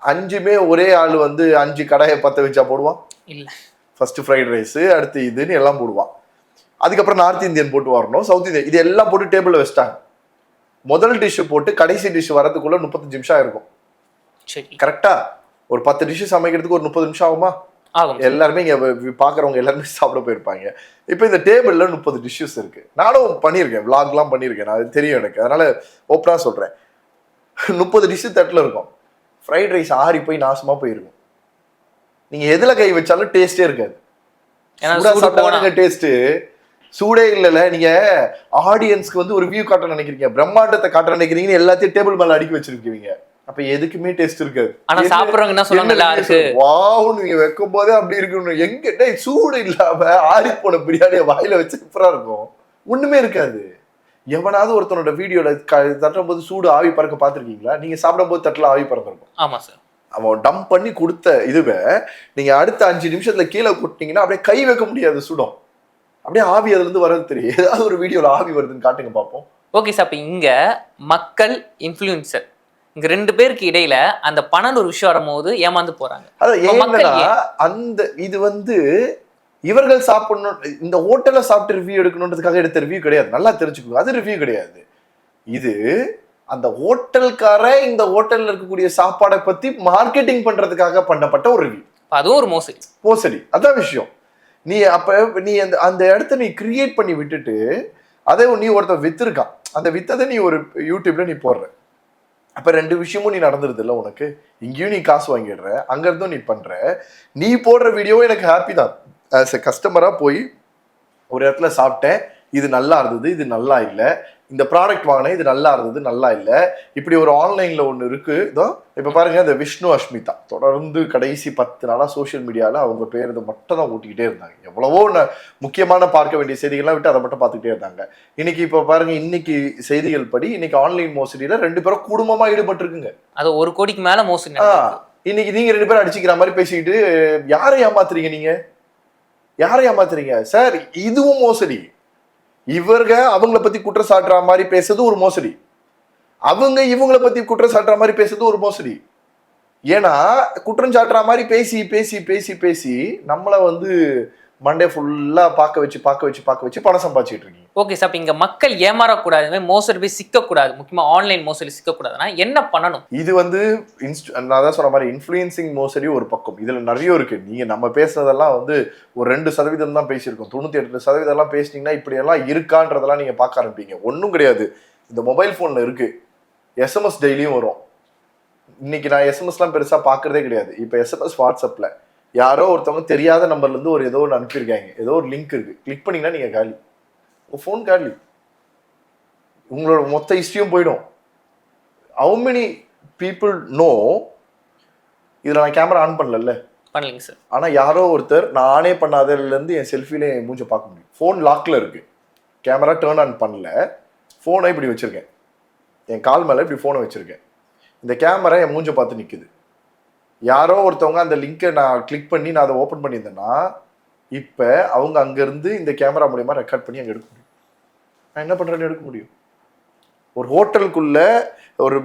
5மே ஒரே ஆள் வந்து 5 கடாயை பற்ற வச்சா போடுவான்? இல்ல. ஃபர்ஸ்ட் ஃப்ரைட் ரைஸ், அடுத்து இதுன்னு எல்லாம் போடுவான். அதுக்கப்புறம் நார்த் இந்தியன் போட்டு வரணும், சவுத் இந்தியன், இது எல்லாம் போட்டு டேபிள்ல வச்சிட்டாங்க. முதல் டிஷ் போட்டு கடைசி டிஷ் வரதுக்குள்ள 35 நிமிஷம் இருக்கும். சரி, கரெக்டா? ஒரு 10 டிஷ் சமைக்கிறதுக்கு ஒரு 30 நிமிஷம் ஆகுமா? ஆகும். எல்லாருமே இங்க பாக்குறவங்க எல்லாருமே சாப்பிட போயிருப்பாங்க. இப்போ இந்த டேபிள்ல 30 டிஷ்ஷஸ் இருக்கு. நானும் பண்ணியிருக்கேன், விளாக்லாம் பண்ணியிருக்கேன், அது தெரியும் எனக்கு. அதனால ஓப்பனா சொல்றேன், 30 டிஷ் தட்டில் இருக்கும். ஃப்ரைட் ரைஸ் ஆறி போய் நாசமா போயிருக்கும். நீங்க எதுல கை வச்சாலும் டேஸ்டே இருக்காது. டேஸ்ட் சூடே இல்லைல்ல. நீங்க ஆடியன்ஸ்க்கு வந்து ஒரு வியூ காட்ட நினைக்கிறீங்க, பிரம்மாண்டத்தை காட்ட நினைக்கிறீங்கன்னு எல்லாத்தையும் டேபிள் மேல அடுக்கி வச்சிருக்கீங்க. அப்ப எதுக்குமே டேஸ்ட் இருக்காது. ஆனா சாப்பிடுறவங்க என்ன சொல்றாங்க, நல்லா இருக்கு, வாவ்னு நீங்க வைக்கும் போதே அப்படி இருக்கணும். எங்க சூடு இல்லாம ஆறி போன பிரியாணியை வாயில வச்சு சூப்பரா இருக்கும். ஒண்ணுமே இருக்காது. எவனாவது ஒருத்தனோட வீடியோல தட்டும் போது சூடு ஆவி பறக்க பாத்திருக்கீங்களா? நீங்க சாப்பிடும் போது தட்டுல ஆவி பறந்துருக்கும். ஆமா சார். அவன் டம்ப் பண்ணி கொடுத்த இதுவே நீங்க அடுத்த 5 நிமிஷத்துல கீழே கொட்டினீங்கன்னா அப்படியே கை வைக்க முடியாது, சுடும். அப்படியே ஆவி அதுல இருந்து வர்றது தெரியும். ஏதாவது ஒரு வீடியோல ஆவி வருதுன்னு காட்டுங்க பார்ப்போம். Okay sir. இப்ப இங்க மக்கள், இன்ஃப்ளூயன்சர், இங்க 2 பேருக்கு இடையில அந்த பணம் ஒரு விஷயம் வரும்போது ஏமாந்து போறாங்க. அதான் ஏன்னா அந்த இது வந்து இவர்கள் சாப்பிடணும், இந்த ஹோட்டல்ல சாப்பிட்டு ரிவ்யூ எடுக்கணுன்றதுக்காக எடுத்த ரிவ்யூ கிடையாது. நல்லா தெரிஞ்சுக்கோங்க, அது ரிவ்யூ கிடையாது. இது அந்த ஹோட்டல்கார இந்த ஹோட்டல்ல இருக்கக்கூடிய சாப்பாடை பத்தி மார்க்கெட்டிங் பண்றதுக்காக பண்ணப்பட்ட ஒரு ரிவ்யூ. அதுவும் ஒரு மோசடி. அதான் விஷயம். நீ அந்த இடத்த நீ கிரியேட் பண்ணி விட்டுட்டு அதே நீ ஒருத்தர் வித்துருக்கான், அந்த வித்ததை நீ ஒரு யூடியூப்ல நீ போடுற. அப்ப 2 விஷயமும் நீ நடந்துருது இல்ல உனக்கு. இங்கேயும் நீ காசு வாங்கிடுற, அங்க இருந்தும் நீ பண்ற. நீ போடுற வீடியோவும் எனக்கு ஹாப்பி தான். ஆஸ் எ கஸ்டமரா போய் ஒரு இடத்துல சாப்பிட்டேன், இது நல்லா இருந்தது, இது நல்லா இல்லை, இந்த ப்ராடக்ட் வாங்கினேன், இது நல்லா இருந்தது, நல்லா இல்லை, இப்படி ஒரு ஆன்லைன்ல ஒன்று இருக்கு. இதோ இப்ப பாருங்க, இந்த விஷ்ணு அஷ்மிதா தொடர்ந்து கடைசி 10 நாளா சோசியல் மீடியால அவங்க பேர் இதை மட்டும் தான் ஊட்டிக்கிட்டே இருந்தாங்க. எவ்வளவோ முக்கியமான பார்க்க வேண்டிய செய்திகள்லாம் விட்டு அதை மட்டும் பார்த்துக்கிட்டே இருந்தாங்க. இன்னைக்கு இப்ப பாருங்க, இன்னைக்கு செய்திகள் படி இன்னைக்கு ஆன்லைன் மோசடியில 2 பேரும் குடும்பமா ஈடுபட்டு இருக்குங்க. அது 1 கோடிக்கு மேல மோசடி. இன்னைக்கு நீங்க 2 பேரும் அடிச்சுக்கிற மாதிரி பேசிக்கிட்டு யாரை ஏமாத்துறீங்க? நீங்க யாரை ஏமாத்துறீங்க சார்? இதுவும் மோசடி. அவங்கள பத்தி குற்றம் சாட்டுற மாதிரி பேசுறது ஒரு மோசடி, அவங்க இவங்களை பத்தி குற்றம் சாட்டுற மாதிரி பேசுறது ஒரு மோசடி. ஏன்னா குற்றம் சாட்டுற மாதிரி பேசி பேசி பேசி பேசி நம்மள வந்து மண்டே ஃபுல்லா பார்க்க வச்சு பணம் சம்பாதிச்சுட்டு இருக்கீங்க. Okay sir. இங்க மக்கள் ஏமாறக்கூடாது, மோசடி போய் சிக்கக்கூடாது, முக்கியமா ஆன்லைன் மோசடி சிக்கக்கூடாதுன்னா என்ன பண்ணணும்? இது வந்து நான் தான் சொன்ன மாதிரி இன்ஃப்ளூயன்சிங் மோசடி ஒரு பக்கம், இதுல நிறைய இருக்கு. நீங்க நம்ம பேசுனதெல்லாம் வந்து ஒரு 2% தான் பேசியிருக்கோம். 98% எல்லாம் பேசினீங்கன்னா இப்படி எல்லாம் இருக்கான்றதெல்லாம் நீங்க பார்க்க ஆரம்பிப்பீங்க. ஒன்றும் கிடையாது. இந்த மொபைல் போன்ல இருக்கு, எஸ்எம்எஸ் டெய்லியும் வரும். இன்னைக்கு நான் எஸ்எம்எஸ்லாம் பெருசா பாக்குறதே கிடையாது. இப்ப எஸ்எம்எஸ் வாட்ஸ்அப்ல யாரோ ஒருத்தவங்க தெரியாத நம்பர்ல இருந்து ஏதோ ஒன்று அனுப்பியிருக்காங்க, ஏதோ ஒரு லிங்க் இருக்கு, கிளிக் பண்ணீங்கன்னா நீங்க காலி, உங்க போன் காலி, உங்களோட மொத்த ஹிஸ்டரியும் போயிடும். How many people know? இதுல நான் கேமரா ஆன் பண்ணல சார், ஆனா யாரோ ஒருத்தர் நானே பண்ணாததுல இருந்து என் செல்ஃபில என் மூஞ்ச பார்க்க முடியும். போன் லாக்ல இருக்கு, கேமரா டேர்ன் ஆன் பண்ணல, போனை இப்படி வச்சிருக்கேன், என் கால் மேல இப்படி போனை வச்சிருக்கேன், இந்த கேமரா என் மூஞ்ச பார்த்து நிக்குது. யாரோ ஒருத்தவங்க அந்த லிங்கை நான் கிளிக் பண்ணி நான் அதை ஓப்பன் பண்ணியிருந்தேன்னா இப்போ அவங்க அங்கேருந்து இந்த கேமரா மூலியமா ரெக்கார்ட் பண்ணி அங்கே எடுக்க முடியும். நான் என்ன பண்ணுறேன்னு எடுக்க முடியும். ஒரு ஹோட்டலுக்குள்ள ஒரு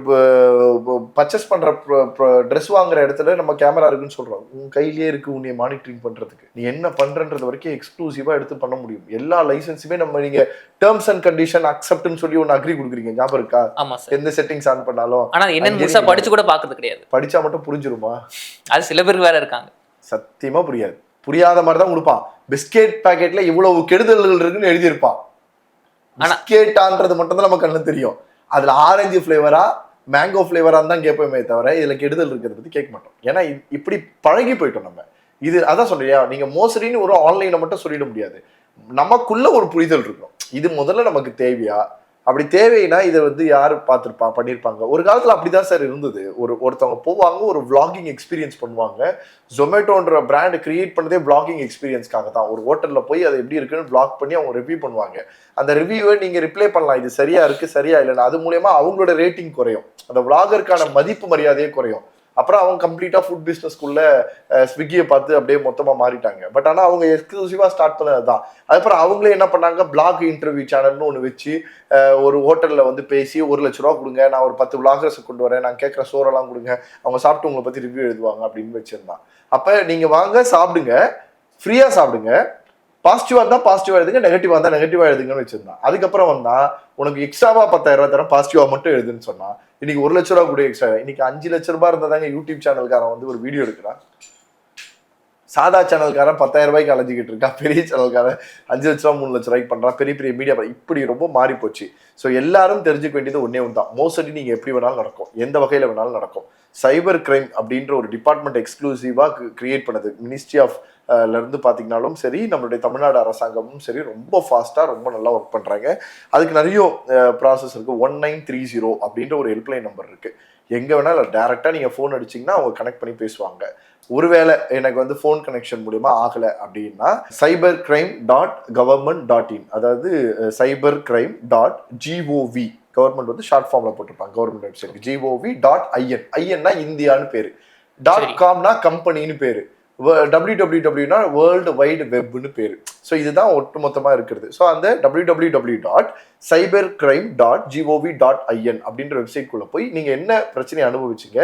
பர்ச்சேஸ் பண்ணுற ட்ரெஸ் வாங்குற இடத்துல நம்ம கேமரா இருக்குன்னு சொல்கிறோம். உன் கையிலேயே இருக்கு, உன்னை மானிட்டரிங் பண்ணுறதுக்கு. நீ என்ன பண்ணுறன்றது வரைக்கும் எக்ஸ்க்ளூசிவாக எடுத்து பண்ண முடியும். எல்லா லைசன்ஸுமே நம்ம நீங்கள் டேர்ம்ஸ் அண்ட் கண்டிஷன் அக்செப்ட்னு சொல்லி ஒன்று அக்ரி கொடுக்குறீங்க, ஞாபகம் இருக்கா? எந்த செட்டிங்ஸ் ஆன் பண்ணாலும். ஆனால் என்ன படிச்சு கூட பார்க்கறது கிடையாது. படிச்சா மட்டும் புரிஞ்சிருமா? அது சில பேருக்கு வேற இருக்காங்க, சத்தியமா புரியாது. புரியாத மாதிரி தான் கொடுப்பான். பிஸ்கெட் பாக்கெட்ல இவ்வளவு கெடுதல்கள் இருக்குன்னு எழுதியிருப்பான். பிஸ்கெட்டான்றது மட்டும் தான் நம்ம கண்ணு தெரியும். அதுல ஆரஞ்சு ஃபிளேவரா மேங்கோ ஃபிளேவரா தான் கேட்போமே தவிர இதுல கெடுதல் இருக்கிறத பத்தி கேட்க மாட்டோம். ஏன்னா இப்படி பழகி போயிட்டோம் நம்ம. இது அதான் சொல்றியா, நீங்க மோசடின்னு ஒரு ஆன்லைனை மட்டும் சொல்லிட முடியாது. நமக்குள்ள ஒரு புரிதல் இருக்கும். இது முதல்ல நமக்கு தேவையா? அப்படி தேவைன்னா இதை வந்து யாரு பண்ணியிருப்பாங்க. ஒரு காலத்துல அப்படிதான் சார் இருந்தது. ஒருத்தவங்க போவாங்க, ஒரு விளாகிங் எக்ஸ்பீரியன்ஸ் பண்ணுவாங்க. ஜொமேட்டோன்ற பிராண்ட் கிரியேட் பண்ணதே விளாகிங் எக்ஸ்பீரியன்ஸ்க்காக தான். ஒரு ஹோட்டல்ல போய் அது எப்படி இருக்குன்னு விளாக் பண்ணி அவங்க ரிவ்யூ பண்ணுவாங்க. அந்த ரிவ்யூவை நீங்க ரிப்ளை பண்ணலாம், இது சரியா இருக்கு சரியா இல்லைன்னா. அது மூலியமா அவங்களோட ரேட்டிங் குறையும், அந்த விளாகருக்கான மதிப்பு மரியாதையே குறையும். அப்புறம் அவங்க கம்ப்ளீட்டா ஃபுட் பிசினஸ்க்குள்ள ஸ்விக்கியை பார்த்து அப்படியே மொத்தமா மாறிட்டாங்க. பட் ஆனா அவங்க எக்ஸ்க்ளூசிவா ஸ்டார்ட் பண்ணதுதான். அதுக்கப்புறம் அவங்களே என்ன பண்ணாங்க, பிளாக் இன்டர்வியூ சேனல்னு ஒன்று வச்சு ஒரு ஹோட்டல்ல வந்து பேசி 1 லட்ச ரூபா கொடுங்க, நான் ஒரு 10 விளாகர்ஸ் கொண்டு வரேன், நான் கேட்குற சோறெல்லாம் கொடுங்க, அவங்க சாப்பிட்டு உங்களை பத்தி ரிவ்யூ எழுதுவாங்க அப்படின்னு வச்சிருந்தான். அப்ப நீங்க வாங்க சாப்பிடுங்க, ஃப்ரீயா சாப்பிடுங்க, பாசிட்டிவா இருந்தா பாசிட்டிவா எழுதுங்க, நெகட்டிவா இருந்தா நெகட்டிவா எழுதுங்கன்னு வச்சிருந்தான். அதுக்கப்புறம் வந்தா உனக்கு எக்ஸ்ட்ராவா 10,000 ரூபாய் தரேன், பாசிட்டிவா மட்டும் எழுதுன்னு சொன்னா. இன்னைக்கு 1 லட்ச ரூபா கூட எக்ஸ்ட்ரா. இன்னைக்கு 5 லட்ச ரூபாய் இருந்தாதாங்க யூடியூப் சேனல்காரன் வந்து ஒரு வீடியோ எடுக்கிறான். சாதா சேனல்காரன் 10,000 ரூபாய்க்கு அலைஞ்சிக்கிட்டு இருக்கா, பெரிய சேனல்காரன் 5 லட்ச ரூபா 3 லட்ச ரூபாய்க்கு பண்றான், பெரிய பெரிய மீடியா. இப்படி ரொம்ப மாறி போச்சு. ஸோ எல்லாரும் தெரிஞ்சுக்க வேண்டியது ஒன்னே ஒன்று தான், மோசடி நீங்க எப்படி வேணாலும் நடக்கும், எந்த வகையில வேணாலும் நடக்கும். சைபர் கிரைம் அப்படின்ற ஒரு டிபார்ட்மெண்ட் எக்ஸ்க்ளூசிவா கிரியேட் பண்ணது மினிஸ்ட்ரி ஆஃப் இருந்து பார்த்தீங்கன்னாலும் சரி, நம்மளுடைய தமிழ்நாடு அரசாங்கமும் சரி, ரொம்ப ஃபாஸ்ட்டாக ரொம்ப நல்லா ஒர்க் பண்ணுறாங்க. அதுக்கு நிறைய ப்ராசஸ் இருக்குது. 1930 அப்படின்ற ஒரு ஹெல்ப்லைன் நம்பர் இருக்குது. எங்கே வேணாலும் டேரெக்டாக நீங்கள் ஃபோன் அடிச்சிங்கன்னா அவங்க கனெக்ட் பண்ணி பேசுவாங்க. ஒருவேளை எனக்கு வந்து ஃபோன் கனெக்ஷன் மூலிமா ஆகலை அப்படின்னா cybercrime.government.in, அதாவது cybercrime.gov, கவர்மெண்ட் வந்து ஷார்ட் ஃபார்மில் போட்டிருப்பாங்க கவர்மெண்ட் வெப்சைட், gov.in. ஐஎன்னா இந்தியான்னு பேர், .comனா கம்பெனின்னு பேர், www வேர்ல்டு வைடு வெப்னு பேரு. ஸோ இதுதான் ஒட்டுமொத்தமா இருக்கிறது. ஸோ அந்த www.cybercrime.gov.in அப்படின்ற வெப்சைட் குள்ள போய் நீங்க என்ன பிரச்சனையை அனுபவிச்சீங்க,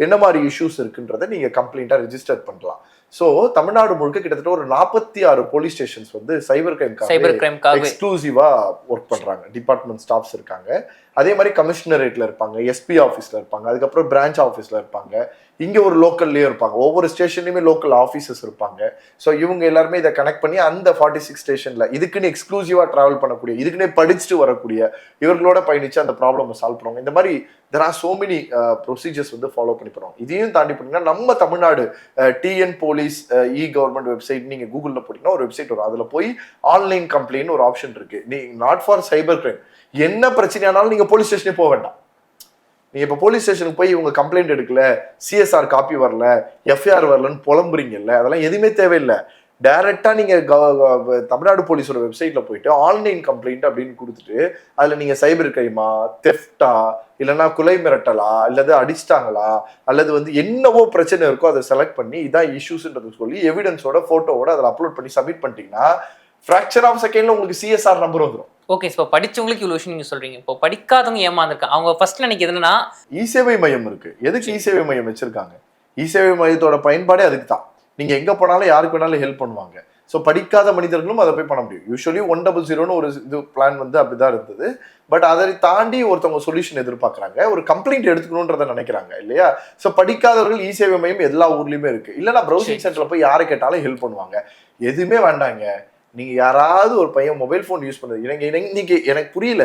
என்ன மாதிரி இஷ்யூஸ் இருக்குன்றதை நீங்க கம்ப்ளைண்டா ரெஜிஸ்டர் பண்ணலாம். ஸோ தமிழ்நாடு முழுக்க கிட்டத்தட்ட ஒரு 46 போலீஸ் ஸ்டேஷன்ஸ் வந்து சைபர் கிரைம்காக எக்ஸ்க்ளூசிவா ஒர்க் பண்றாங்க. டிபார்ட்மெண்ட் ஸ்டாஃப்ஸ் இருக்காங்க. அதே மாதிரி கமிஷனரேட்ல இருப்பாங்க, எஸ்பி ஆஃபீஸ்ல இருப்பாங்க, அதுக்கப்புறம் பிரான்ச் ஆஃபீஸ்ல இருப்பாங்க, இங்க ஒரு லோக்கல்லே இருப்பாங்க, ஒவ்வொரு ஸ்டேஷன்லயுமே லோக்கல் ஆஃபீஸர்ஸ் இருப்பாங்க. ஸோ இவங்க எல்லாருமே இதை கனெக்ட் பண்ணி அந்த 46 ஸ்டேஷன்ல இதுக்குன்னு எக்ஸ்க்ளூசிவா டிராவல் பண்ணக்கூடிய, இதுக்குன்னே படிச்சுட்டு வரக்கூடிய இவர்களோட பயணிச்சு அந்த ப்ராப்ளம் சால்வ் பண்ணுவாங்க. இந்த மாதிரி there are so many procedures வந்து ஃபாலோ பண்ணி போறோம். இதையும் தாண்டி போனீங்கன்னா நம்ம தமிழ்நாடு டிஎன் போலீஸ் இ கவர்மெண்ட் வெப்சைட் நீங்க கூகுள்ல போட்டீங்கன்னா ஒரு வெப்சைட் வரும். அதுல போய் ஆன்லைன் கம்ப்ளைண்ட் ஒரு ஆப்ஷன் இருக்கு. நீ நாட் ஃபார் சைபர் கிரைம், என்ன பிரச்சனையானாலும் நீங்க போலீஸ் ஸ்டேஷனே போக வேண்டாம். நீங்க இப்ப போலீஸ் ஸ்டேஷனுக்கு போய் இவங்க கம்ப்ளைண்ட் எடுக்கல, சிஎஸ்ஆர் காப்பி வரல, எஃப்ஐஆர் வரலன்னு புலம்புறீங்கல்ல, அதெல்லாம் எதுவுமே தேவையில்லை. டைரக்டா நீங்க தமிழ்நாடு போலீஸோட வெப்சைட்ல போயிட்டு ஆன்லைன் கம்ப்ளைண்ட் அப்படின்னு கொடுத்துட்டு அதுல நீங்க சைபர் கிரைமா, தெஃப்டா, இல்லைன்னா கொலை மிரட்டலா, அல்லது அடிச்சிட்டாங்களா, அல்லது வந்து என்னவோ பிரச்சனை இருக்கோ அதை செலக்ட் பண்ணி இதான் இஷ்யூஸ்ன்றது சொல்லி எவிடன்ஸோட போட்டோவோட அதில் அப்லோட் பண்ணி சப்மிட் பண்ணிட்டீங்கன்னா ஃபிராக்சர் ஆஃப் செகண்ட்ல உங்களுக்கு சிஎஸ்ஆர் நம்பர் வந்துடும். ஓகே, இப்போ படிச்சவங்களுக்கு இவ்வளவு விஷயம் நீங்க சொல்றீங்க. இப்போ படிக்காதவங்க ஏமாந்துருக்காங்க. அவங்க ஃபர்ஸ்ட் நினைக்கிறது என்னன்னா, இ-சேவை மையம் இருக்கு. எதுக்கு இ-சேவை மையம் வச்சிருக்காங்க? இ-சேவை மையத்தோட பயன்பாடே அதுக்கு தான். நீங்க எங்க போனாலும் யாருக்கு வேணாலும் ஹெல்ப் பண்ணுவாங்க. ஸோ படிக்காத மனிதர்களும் அதை போய் பண்ண முடியும். யூஸ்வலி 100 ஒரு இது பிளான் வந்து அப்படிதான் இருந்தது. பட் அதை தாண்டி ஒருத்தவங்க சொல்யூஷன் எதிர்பார்க்குறாங்க, ஒரு கம்ப்ளைண்ட் எடுத்துக்கணுன்றதை நினைக்கிறாங்க இல்லையா? ஸோ படிக்காதவர்கள் இ-சேவை மையம் எல்லா ஊர்லயுமே இருக்கு. இல்லைன்னா ப்ரௌசிங் சென்டர்ல போய் யாரை கேட்டாலும் ஹெல்ப் பண்ணுவாங்க. எதுவுமே வேண்டாங்க. நீங்க யாராவது ஒரு பையன் மொபைல் போன் யூஸ் பண்றது இன்னைக்கு எனக்கு புரியல.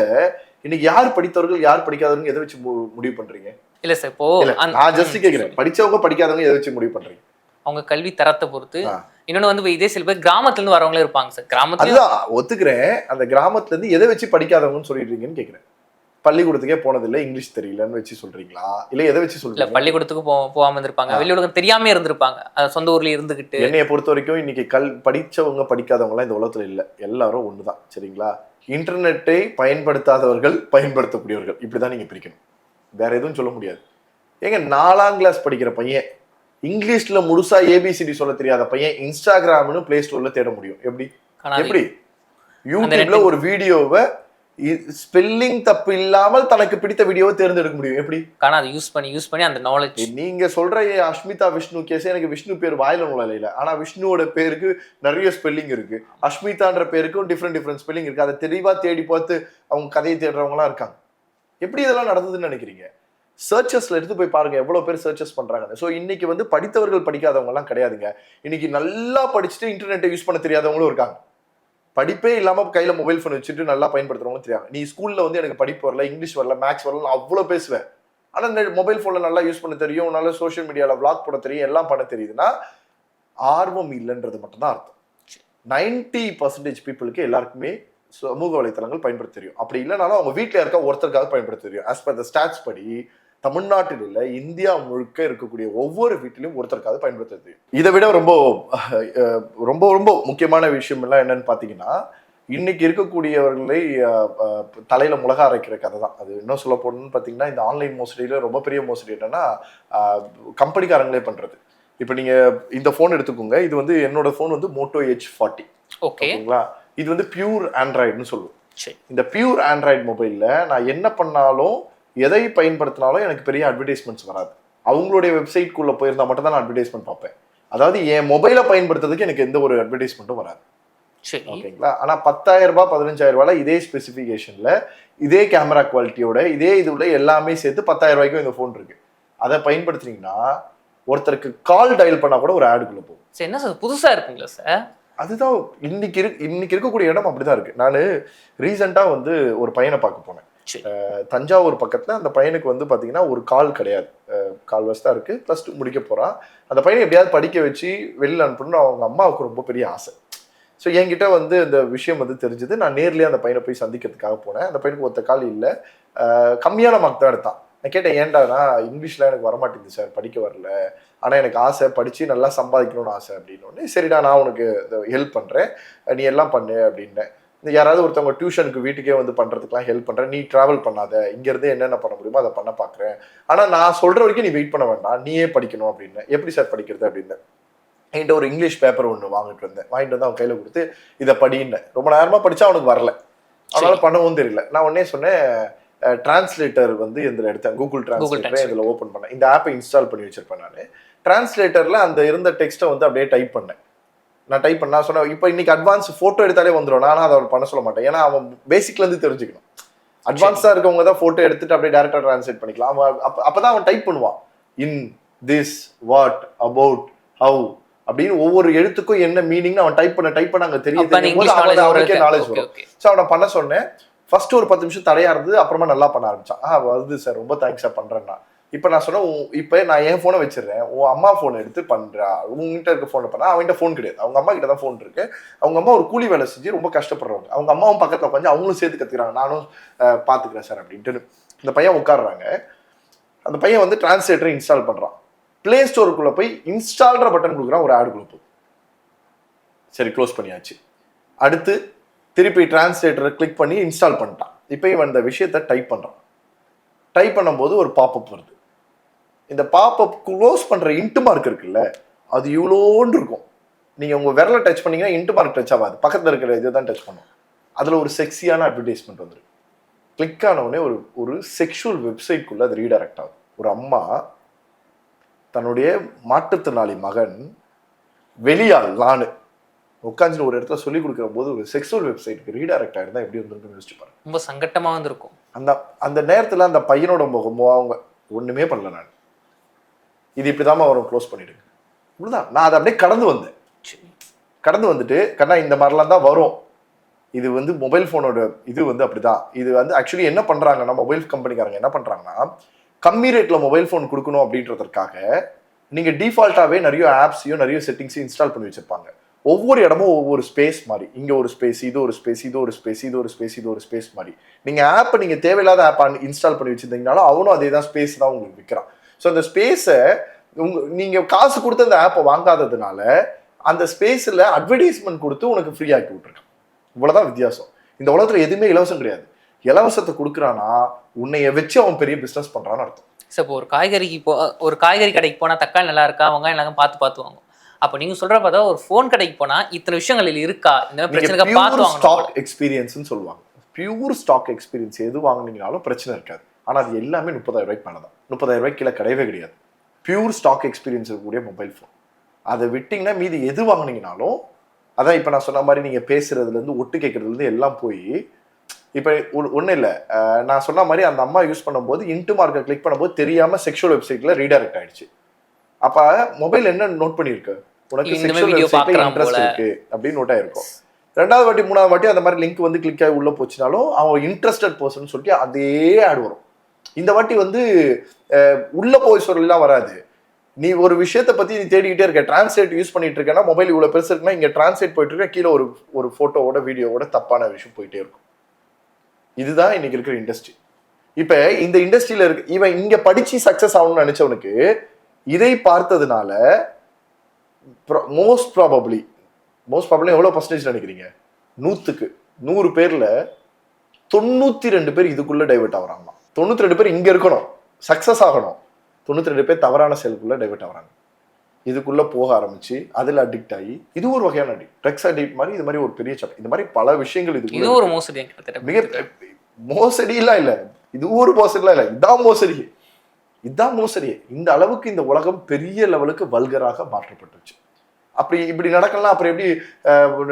இன்னைக்கு யார் படித்தவர்கள் யார் படிக்காதவர்கள் எதை வச்சு முடிவு பண்றீங்க? இல்ல சார், இப்போ நான் ஜஸ்ட் கேட்கிறேன், படிச்சவங்க படிக்காதவங்க எதை வச்சு முடிவு பண்றீங்க? அவங்க கல்வி தரத்தை பொறுத்து. இன்னொன்னு வந்து இதே சில பேர் கிராமத்துல இருந்து வரவங்களே இருப்பாங்க சார். கிராமத்துல ஒத்துக்கிறேன், அந்த கிராமத்துல இருந்து எதை வச்சு படிக்காதவங்கன்னு சொல்லிடுறீங்கன்னு கேட்கிறேன். பள்ளிக்கூடத்துக்கே போனதில்லை, இங்கிலீஷ் தெரியலன்னு வச்சு சொல்றீங்களா, இல்ல எதை வச்சு சொல்றீங்க? பள்ளிக்கூடத்துக்கு போகாம இருந்திருப்பாங்க, வெளியுலகம் தெரியாம இருந்திருப்பாங்க, சொந்த ஊர்ல இருந்துகிட்டு. என்னைய பொறுத்த வரைக்கும் இன்னைக்கு படிச்சவங்க படிக்காதவங்க எல்லாம் இந்த உலகத்துல இல்ல, எல்லாரும் ஒண்ணுதான். சரிங்களா? இன்டர்நெட்டை பயன்படுத்தாதவர்கள், பயன்படுத்தக்கூடியவர்கள், இப்படிதான் நீங்க பிரிக்கணும். வேற எதுவும் சொல்ல முடியாது. ஏங்க 4ஆம் கிளாஸ் படிக்கிற பையன் இங்கிலீஷ்ல முழுசா ஏபிசிடி சொல்ல தெரியாத பையன் இன்ஸ்டாகிராம்னு பிளே ஸ்டோர்ல தேட முடியும்? எப்படி? யூடியூப்ல ஒரு வீடியோவை ஸ்பெல்லிங் தப்பு இல்லாமல் தனக்கு பிடித்த வீடியோவை தேர்ந்தெடுக்க முடியும்? எப்படி? யூஸ் பண்ணி அந்த நாலேஜ். நீங்க சொல்ற அஷ்மிதா விஷ்ணு கேஸ், எனக்கு விஷ்ணு பேர் வாயில நுழையில, ஆனா விஷ்ணுவோட பேருக்கு நிறைய ஸ்பெல்லிங் இருக்கு, அஷ்மிதான்ற பேருக்கும் டிஃப்ரெண்ட் ஸ்பெல்லிங் இருக்கு. அதை தெளிவா தேடி பார்த்து அவங்க கதையை தேடுறவங்க எல்லாம் இருக்காங்க. எப்படி இதெல்லாம் நடந்ததுன்னு நினைக்கிறீங்க? சர்ச்சஸ்ல எடுத்து போய் பாருங்க எவ்வளவு பேர் சர்ச்சஸ் பண்றாங்க. ஸோ இன்னைக்கு வந்து படித்தவர்கள் படிக்காதவங்க எல்லாம் கிடையாதுங்க. இன்னைக்கு நல்லா படிச்சுட்டு இன்டர்நெட்டை யூஸ் பண்ண தெரியாதவங்களும் இருக்காங்க. படிப்பே இல்லாம கையில மொபைல் போன் வச்சுட்டு நல்லா பயன்படுத்துறவங்களும் தெரியாது. நீ ஸ்கூல்ல வந்து எனக்கு படிப்பு வரல, இங்கிலீஷ் வரல, மேக்ஸ் வரல, அவ்வளவு பேசுவேன். ஆனா மொபைல் போன்ல நல்லா யூஸ் பண்ண தெரியும், நல்லா சோசியல் மீடியால விளாக் போட தெரியும், எல்லாம் பண்ண தெரியுதுன்னா ஆர்வம் இல்லைன்றது மட்டும்தான் அர்த்தம். 90% பீப்புளுக்கு எல்லாருக்குமே சமூக வலைத்தளங்கள் பயன்படுத்த தெரியும். அப்படி இல்லைனாலும் அவங்க வீட்டில் இருக்க ஒருத்தருக்காக பயன்படுத்த தெரியும். ஆஸ் பர் த ஸ்டாட்ஸ் படி தமிழ்நாட்டில் இல்லை, இந்தியா முழுக்க இருக்கக்கூடிய ஒவ்வொரு வீட்டிலும் ஒருத்தருக்காக பயன்படுத்த தெரியும். இதை விட ரொம்ப ரொம்ப ரொம்ப முக்கியமான விஷயம் எல்லாம் என்னன்னு பார்த்தீங்கன்னா, இன்னைக்கு இருக்கக்கூடியவர்களை தலையில முளகா அரைக்கிற கதை தான் அது. இன்னும் சொல்ல போகணும்னு பார்த்தீங்கன்னா இந்த ஆன்லைன் மோசடியில ரொம்ப பெரிய மோசடி என்னன்னா கம்பெனிக்காரங்களே பண்றது. இப்போ நீங்க இந்த ஃபோன் எடுத்துக்கோங்க, இது வந்து என்னோட ஃபோன் வந்து Moto H40. ஓகேங்களா? இது வந்து பியூர் ஆண்ட்ராய்டுன்னு சொல்லுவோம். இந்த பியூர் ஆண்ட்ராய்டு மொபைல்ல நான் என்ன பண்ணாலும் எதை பயன்படுத்தினாலும் எனக்கு பெரிய அட்வர்டைஸ்மெண்ட்ஸ் வராது. அவங்களுடைய வெப்சைட்குள்ள போயிருந்தா மட்டும் தான் நான் அட்வர்டைஸ்மெண்ட் பார்ப்பேன். அதாவது என் மொபைலை பயன்படுத்துறதுக்கு எனக்கு எந்த ஒரு அட்வர்டைஸ்மெண்ட்டும் வராது. ஓகேங்களா? ஆனா 10,000 ரூபாய் 15,000 ரூபாயில இதே ஸ்பெசிஃபிகேஷன்ல இதே கேமரா குவாலிட்டியோட இதே இதுல எல்லாமே சேர்த்து 10,000 ரூபாய்க்கும் இந்த போன் இருக்கு. அதை பயன்படுத்துனீங்கன்னா ஒருத்தருக்கு கால் டயல் பண்ணா கூட ஒரு ஆடுக்குள்ள போகும். என்ன சார் புதுசா இருக்குங்களா சார்? அதுதான் இன்னைக்கு இருக்கக்கூடிய இடம் அப்படிதான் இருக்கு. நான் ரீசெண்டா வந்து ஒரு பையனை பார்க்க போனேன் தஞ்சாவூர் பக்கத்துல. அந்த பையனுக்கு வந்து பாத்தீங்கன்னா ஒரு கால் கிடையாது, கால் வசதி தான் இருக்கு, +2 முடிக்க போறான். அந்த பையனை எப்படியாவது படிக்க வச்சு வெளியில் அனுப்பணும்னு அவங்க அம்மாவுக்கு ரொம்ப பெரிய ஆசை. ஸோ என்கிட்ட வந்து இந்த விஷயம் வந்து தெரிஞ்சது. நான் நேர்லேயே அந்த பையனை போய் சந்திக்கிறதுக்காக போனேன். அந்த பையனுக்கு ஒத்த கால் இல்லை, கம்மியான மார்க் தான் எடுத்தான். நான் கேட்டேன், ஏன்டானா இங்கிலீஷ்லாம் எனக்கு வரமாட்டேங்குது சார், படிக்க வரல, ஆனால் எனக்கு ஆசை, படித்து நல்லா சம்பாதிக்கணும்னு ஆசை அப்படின்னு. சரிடா நான் உனக்கு ஹெல்ப் பண்ணுறேன், நீ எல்லாம் பண்ணு அப்படின்னேன். யாராவது ஒருத்தவங்க டியூஷனுக்கு வீட்டுக்கே வந்து பண்ணுறதுக்குலாம் ஹெல்ப் பண்ணுறேன், நீ ட்ராவல் பண்ணாத, இங்கேருந்து என்னென்ன பண்ண முடியுமோ அதை பண்ண பார்க்குறேன், ஆனால் நான் சொல்கிற வரைக்கும் நீ வெயிட் பண்ண வேண்டாம், நீயே படிக்கணும் அப்படின்னு. எப்படி சார் படிக்கிறது அப்படின்னு என்கிட்ட ஒரு இங்கிலீஷ் பேப்பர் ஒன்று வாங்கிட்டு வந்து அவன் கையில் கொடுத்து இதை படின்னு. ரொம்ப நேரமாக படித்தா அவனுக்கு வரல, அவனால பண்ணவும் தெரியல. நான் உடனே சொன்னேன், டிரான்ஸ்லேட்டர் வந்து இதில் எடுத்தேன், கூகுள் டிரான்ஸ்லேட்டரை இதில் ஓப்பன் பண்ணேன், இந்த ஆப்பை இன்ஸ்டால் பண்ணி வச்சிருப்பேன். நான் டிரான்ஸ்லேட்டரில் அந்த இருந்த டெக்ஸ்ட்டை வந்து அப்படியே டைப் பண்ணேன். நான் டைப் பண்ண சொன்னேன், இப்போ இன்னைக்கு அட்வான்ஸ் ஃபோட்டோ எடுத்தாலே வந்துடும், நானும் அதை பண்ண சொல்ல மாட்டேன், ஏன்னா அவன் பேசிக்லேருந்து தெரிஞ்சுக்கணும். அட்வான்ஸாக இருக்கவங்க தான் ஃபோட்டோ எடுத்துட்டு அப்படியே டேரக்டாக டிரான்ஸ்லேட் பண்ணிக்கலாம். அவன் அப்போ தான் அவன் டைப் பண்ணுவான், in this what about how அப்படின்னு ஒவ்வொரு எழுத்துக்கும் என்ன மீனிங் அவன் டைப் பண்ண அங்கே அவனுக்கே நாலேஜ் வரும். ஸோ அவனை பண்ண சொன்னேன். ஃபர்ஸ்ட் ஒரு 10 நிமிஷம் தடையா இருந்தது, அப்புறமா நல்லா பண்ண ஆரம்பிச்சான். வருது சார், ரொம்ப தேங்க்ஸ் சார் பண்றேன்னா. இப்போ நான் சொன்னேன், இப்போ நான் என் ஃபோனை வச்சிடுறேன், உன் அம்மா ஃபோனை எடுத்து பண்றா, உங்ககிட்ட இருக்க ஃபோனை பண்ணா. அவன்கிட்ட ஃபோன் கிடையாது, அவங்க அம்மா கிட்ட தான் ஃபோன் இருக்கு. அவங்க அம்மா ஒரு கூலி வேலை செஞ்சு ரொம்ப கஷ்டப்படுறவங்க, அவங்க அம்மாவும் பக்கத்தில் உட்காந்து அவங்களும் சேர்த்து கத்துக்கிறாங்க, நானும் பாத்துக்கிறேன் சார் அப்படின்ட்டு. இந்த பையன் உட்காடுறாங்க. அந்த பையன் வந்து டிரான்ஸ்லேட்டரை இன்ஸ்டால் பண்றான். பிளே ஸ்டோருக்குள்ள போய் இன்ஸ்டால்ற பட்டன் கொடுக்குறான், ஒரு ஆடுக்குள்ள போய். சரி, க்ளோஸ் பண்ணியாச்சு. அடுத்து திருப்பி டிரான்ஸ்லேட்டரை கிளிக் பண்ணி இன்ஸ்டால் பண்ணிட்டான். இப்போ இவன் இந்த விஷயத்த டைப் பண்றான். டைப் பண்ணும்போது ஒரு பாப்அப் வருது. இந்த பாப்அப் க்ளோஸ் பண்ற இன்ட் மார்க் இருக்குல்ல, அது இவ்வளோன்னு இருக்கும். நீங்க உங்க விரலை டச் பண்ணீங்கன்னா இன்ட் மார்க் டச் ஆகாது, பக்கத்துல இருக்கிற இதுதான் டச் பண்ணும். அதுல ஒரு செக்ஸியான அட்வர்டைஸ்மெண்ட் வந்துருக்கு. கிளிக் ஆன உடனே ஒரு செக்ஷுவல் வெப்சைட்குள்ள அது ரீடைரக்ட் ஆகுது. ஒரு அம்மா தன்னுடைய மாற்றுத்திறனாளி மகன் வெளியால் நானு உட்காந்து ஒரு இடத்துல சொல்லி கொடுக்குற போது ஒரு செக்ஸுவல் வெப்சைட்டுக்கு ரீடைரக்ட் ஆயிருந்தா எப்படி இருந்திருக்குன்னு யோசிச்சு பாருங்க. ரொம்ப சங்கட்டமா வந்திருக்கும். அந்த நேரத்துல அந்த பையனோட முகமோ அவங்க ஒண்ணுமே பண்ணல. நான் இது இப்படிதாம அவரும் க்ளோஸ் பண்ணிடுங்க, இப்படிதான். நான் அதை அப்படியே கடந்து வந்துட்டு கண்ணா இந்த மாதிரிலாம் தான் வரும், இது வந்து மொபைல் போனோட இது வந்து அப்படிதான். இது வந்து ஆக்சுவலி என்ன பண்றாங்கன்னா, மொபைல் கம்பெனிக்காரங்க என்ன பண்றாங்கன்னா, கம்மி ரேட்ல மொபைல் ஃபோன் கொடுக்கணும் அப்படின்றதுக்காக நீங்க டிஃபால்ட்டாவே நிறைய ஆப்ஸையும் நிறைய செட்டிங்ஸையும் இன்ஸ்டால் பண்ணி வச்சிருப்பாங்க. ஒவ்வொரு இடமும் ஒவ்வொரு ஸ்பேஸ் மாதிரி, இங்க ஒரு ஸ்பேஸ், இது ஒரு ஸ்பேஸ், இது ஒரு ஸ்பேஸ், இது ஒரு ஸ்பேஸ், இது ஒரு ஸ்பேஸ் மாதிரி. நீங்க ஆப்பை நீங்க தேவையில்லாத ஆப் இன்ஸ்டால் பண்ணி வச்சிருந்தீங்கனாலும் அவனும் அதே தான் ஸ்பேஸ் தான் உங்களுக்கு விற்கிறான். ஸோ அந்த ஸ்பேஸை நீங்க காசு கொடுத்து அந்த ஆப்பை வாங்காததுனால அந்த ஸ்பேஸ்ல அட்வர்டைஸ்மெண்ட் கொடுத்து உனக்கு ஃப்ரீ ஆக்கி விட்டுருக்கான். இவ்வளவுதான் வித்தியாசம். இந்த உலகத்துல எதுவுமே இலவசம் கிடையாது. இலவசத்தை கொடுக்குறானா உன்னைய வச்சு அவன் பெரிய பிசினஸ் பண்றான்னு அர்த்தம். சார், இப்போ ஒரு காய்கறி கடைக்கு போனா தக்காளி நல்லா இருக்கா, வெங்காயம் எல்லாம் பார்த்து வாங்க. அப்போ நீங்க சொல்ற பார்த்தா ஒரு ஃபோன் கடைக்கு போனா இத்தனை விஷயங்கள் இருக்கா, இந்த பிரச்சனைக்கு பார்த்து ஸ்டாக் எக்ஸ்பீரியன்ஸ்னு சொல்லுவாங்க. பியூர் ஸ்டாக் எக்ஸ்பீரியன்ஸ் எது வாங்குனீங்கனாலும் பிரச்சனை இருக்காது. ஆனா அது எல்லாமே 30,000 ரூபாய்க்கு மேலதான். 30,000 ரூபாய்க்கு கீழே கிடையவே கிடையாது பியூர் ஸ்டாக் எக்ஸ்பீரியன்ஸ் இருக்கக்கூடிய மொபைல் ஃபோன். அதை விட்டிங்கன்னா மீதி எது வாங்கினீங்கனாலும், அதான் இப்போ நான் சொன்ன மாதிரி நீங்கள் பேசுறதுலேருந்து ஒட்டு கேட்கறதுலேருந்து எல்லாம் போய், இப்போ ஒன்றும் இல்லை, நான் சொன்ன மாதிரி அந்த அம்மா யூஸ் பண்ணும்போது இன்ட்டு மார்க்கை கிளிக் பண்ணும்போது தெரியாமல் செக்ஷுவல் வெப்சைட்டில் ரீடைரக்ட் ஆயிடுச்சு. அப்போ மொபைல் என்ன நோட் பண்ணியிருக்கு, உனக்கு செக்ஷுவல் வெப்சைட்டில் இன்ட்ரெஸ்ட் இருக்கு அப்படின்னு நோட் ஆயிருக்கும். 2வது வாட்டி 3வது வாட்டி அந்த மாதிரி லிங்க் வந்து கிளிக் ஆகி உள்ளே போச்சுனாலும் அவன் இன்ட்ரெஸ்டட் பர்சன் சொல்லிட்டு அதே ஆட் வரும். இந்த வாட்டி வந்து உள்ள போய் சொல்லலாம் வராது. நீ ஒரு விஷயத்தை பத்தி நீ தேடிக்கிட்டே இருக்க, டிரான்ஸ்லேட் யூஸ் பண்ணிட்டு இருக்கேன்னா மொபைல் இவ்வளவு பெருசு இருக்குன்னா இங்க டிரான்ஸ்லேட் போயிட்டு இருக்க, கீழே ஒரு போட்டோவோட வீடியோவோட தப்பான விஷயம் போயிட்டே இருக்கும். இதுதான் இன்னைக்கு இருக்கிற இண்டஸ்ட்ரி. இப்ப இந்த இண்டஸ்ட்ரியில இருக்கு இவன் இங்க படிச்சு சக்சஸ் ஆகணும்னு நினைச்சவனுக்கு இதை பார்த்ததுனால மோஸ்ட் ப்ராபப்ளி எவ்வளவு பர்சன்டேஜ் நினைக்கிறீங்க? 100க்கு 100 பேர்ல 92 பேர் இதுக்குள்ள டைவெர்ட் ஆகுறாங்களாம். 92 பேர் இங்க இருக்கணும், சக்சஸ் ஆகணும். 92 பேர் தவறான செயலுக்குள்ள டைவெர்ட் ஆகுறாங்க. இதுக்குள்ள போக ஆரம்பிச்சு அதுல அடிக்ட் ஆகி, இது ஒரு வகையான அடிக்ட், ட்ரக்ஸ் அடிக்ட் மாதிரி, இது மாதிரி ஒரு பெரிய சாப்டர். இந்த மாதிரி பல விஷயங்கள் இது இதுக்குள்ள ஒரு மோசடி. மிக மோசடிலாம் இல்ல, இது ஒரு மோசடிலாம் இல்ல, இதான் மோசடி, இதுதான் மோசடி. இந்த அளவுக்கு இந்த உலகம் பெரிய லெவலுக்கு வல்கராக மாற்றப்பட்டுச்சு. அப்படி இப்படி நடக்கலாம். அப்புறம் எப்படி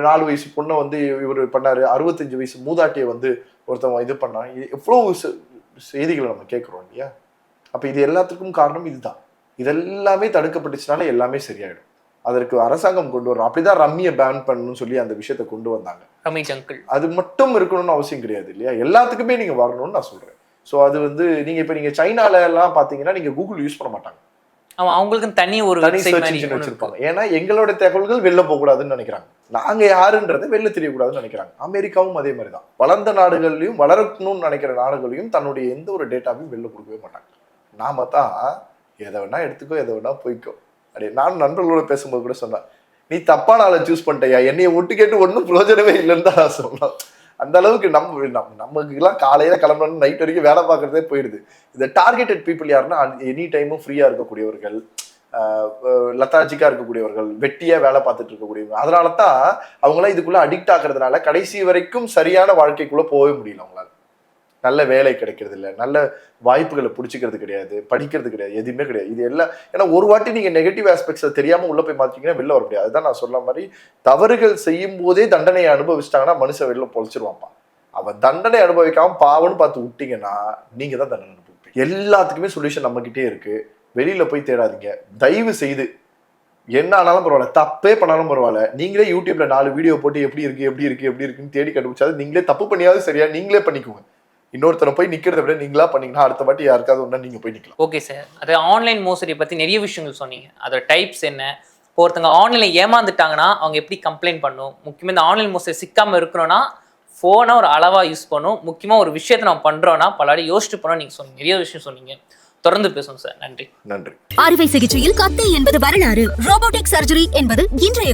4 வயசு பொண்ணை வந்து இவர் பண்ணாரு, 65 வயசு மூதாட்டியை வந்து ஒருத்தவங்க இது பண்ணா, எவ்வளவு செய்திகளை நம்ம கேட்கிறோம் இல்லையா? அப்ப இது எல்லாத்துக்கும் காரணம் இதுதான். இதெல்லாமே தடுக்கப்பட்டுச்சுனால எல்லாமே சரியாயிடும். அதற்கு அரசாங்கம் கொண்டு வரும். அப்படிதான் ரம்மியை பேன் பண்ணணும்னு சொல்லி அந்த விஷயத்தை கொண்டு வந்தாங்க. ரமேஷ் அங்கிள் அது மட்டும் இருக்கணும்னு அவசியம் கிடையாது இல்லையா? எல்லாத்துக்குமே நீங்க வரணும்னு நான் சொல்றேன். ஸோ அது வந்து நீங்க சைனால எல்லாம் பாத்தீங்கன்னா நீங்க கூகுள் யூஸ் பண்ண மாட்டாங்க. அவங்களுக்கு தனி சர்ச் இன்ஜின் வச்சிருப்பாங்க. ஏன்னா எங்களோட தகவல்கள் வெளில போகக்கூடாதுன்னு நினைக்கிறாங்க, நாங்க யாருன்றதை வெளில தெரியக்கூடாதுன்னு நினைக்கிறாங்க. அமெரிக்காவும் அதே மாதிரிதான். வளர்ந்த நாடுகள்லயும் வளரணும்னு நினைக்கிற நாடுகளையும் தன்னுடைய எந்த ஒரு டேட்டாவையும் வெளில கொடுக்கவே மாட்டாங்க. நாம தான் எதை வேணா எடுத்துக்கோ, எதை வேணா போய்க்கோ. அப்படியே நான் நண்பர்களோட பேசும்போது கூட சொன்னேன், நீ தப்பான ஆளை சூஸ் பண்ணிட்டயா, என்னைய ஒட்டு கேட்டு ஒன்றும் பிரயோஜனமே இல்லைன்னு தான் நான் சொன்னேன். அந்த அளவுக்கு நமக்கு எல்லாம் காலையில கிளம்பணும், நைட் வரைக்கும் வேலை பார்க்கறதே போயிடுது. இந்த டார்கெட்டட் பீப்புள் யாருன்னா எனி டைமும் ஃப்ரீயா இருக்கக்கூடியவர்கள், லத்தாஜிக்கா இருக்கக்கூடியவர்கள், வெட்டியா வேலை பார்த்துட்டு இருக்கக்கூடியவங்க. அதனால தான் அவங்களாம் இதுக்குள்ள அடிக்ட் ஆகுறதுனால கடைசி வரைக்கும் சரியான வாழ்க்கைக்குள்ள போகவே முடியல. அவங்களால நல்ல வேலை கிடைக்கிறது இல்லை, நல்ல வாய்ப்புகளை பிடிச்சிக்கிறது கிடையாது, படிக்கிறது கிடையாது, எதுவுமே கிடையாது. இது எல்லாம் ஏன்னா ஒரு வாட்டி நீங்க நெகட்டிவ் ஆஸ்பெக்ட்ஸை தெரியாம உள்ள போய் மாத்தீங்கன்னா வெளில வர முடியாது. அதுதான் நான் சொல்ல மாதிரி, தவறுகள் செய்யும் போதே தண்டனையை அனுபவிச்சிட்டாங்கன்னா மனுஷன் வெளில பொழைச்சிருவான்ப்பா. அவன் தண்டனை அனுபவிக்காம பாவன்னு பார்த்து விட்டீங்கன்னா நீங்க தான் தண்டனை அனுபவிப்பீங்க. எல்லாத்துக்குமே சொல்யூஷன் நம்ம கிட்டே இருக்கு. வெளியில போய் தேடாதீங்க தயவு செய்து. என்ன ஆனாலும் பரவாயில்ல, தப்பே பண்ணாலும் பரவாயில்ல, நீங்களே யூடியூப்ல 4 வீடியோ போட்டு எப்படி இருக்குன்னு தேடி கண்டுபிடிச்சாது நீங்களே தப்பு பண்ணியாவது சரியா நீங்களே பண்ணிக்கோங்க. இன்னொருத்தரை போய் நிக்கிறத விட நீங்களா பண்ணீங்கன்னா அடுத்த வாட்டி யாருக்காவது ஒண்ணா நீங்க போய் நிக்கலாம். ஓகே சார், அது ஆன்லைன் மோசடி பத்தி நிறைய விஷயங்கள் சொன்னீங்க. அதோட டைப்ஸ் என்ன, ஒருத்தங்க ஆன்லைன்ல ஏமாந்துட்டாங்கன்னா அவங்க எப்படி கம்ப்ளைண்ட் பண்ணும், முக்கியமாக இந்த ஆன்லைன் மோசடி சிக்காம இருக்கணும்னா ஃபோனை ஒரு அளவா யூஸ் பண்ணும், முக்கியமா ஒரு விஷயத்தை நம்ம பண்றோம்னா பலவாடி யோசிச்சு பண்ணோம். நீங்க சொன்னீங்க, நிறைய விஷயம் சொன்னீங்க. தொடர்ந்து பேசுவோம் சார். நன்றி. அறுவை சிகிச்சையில் கத்தை என்பது வரலாறு, ரோபோட்டிக் சர்ஜரி என்பது இன்றைய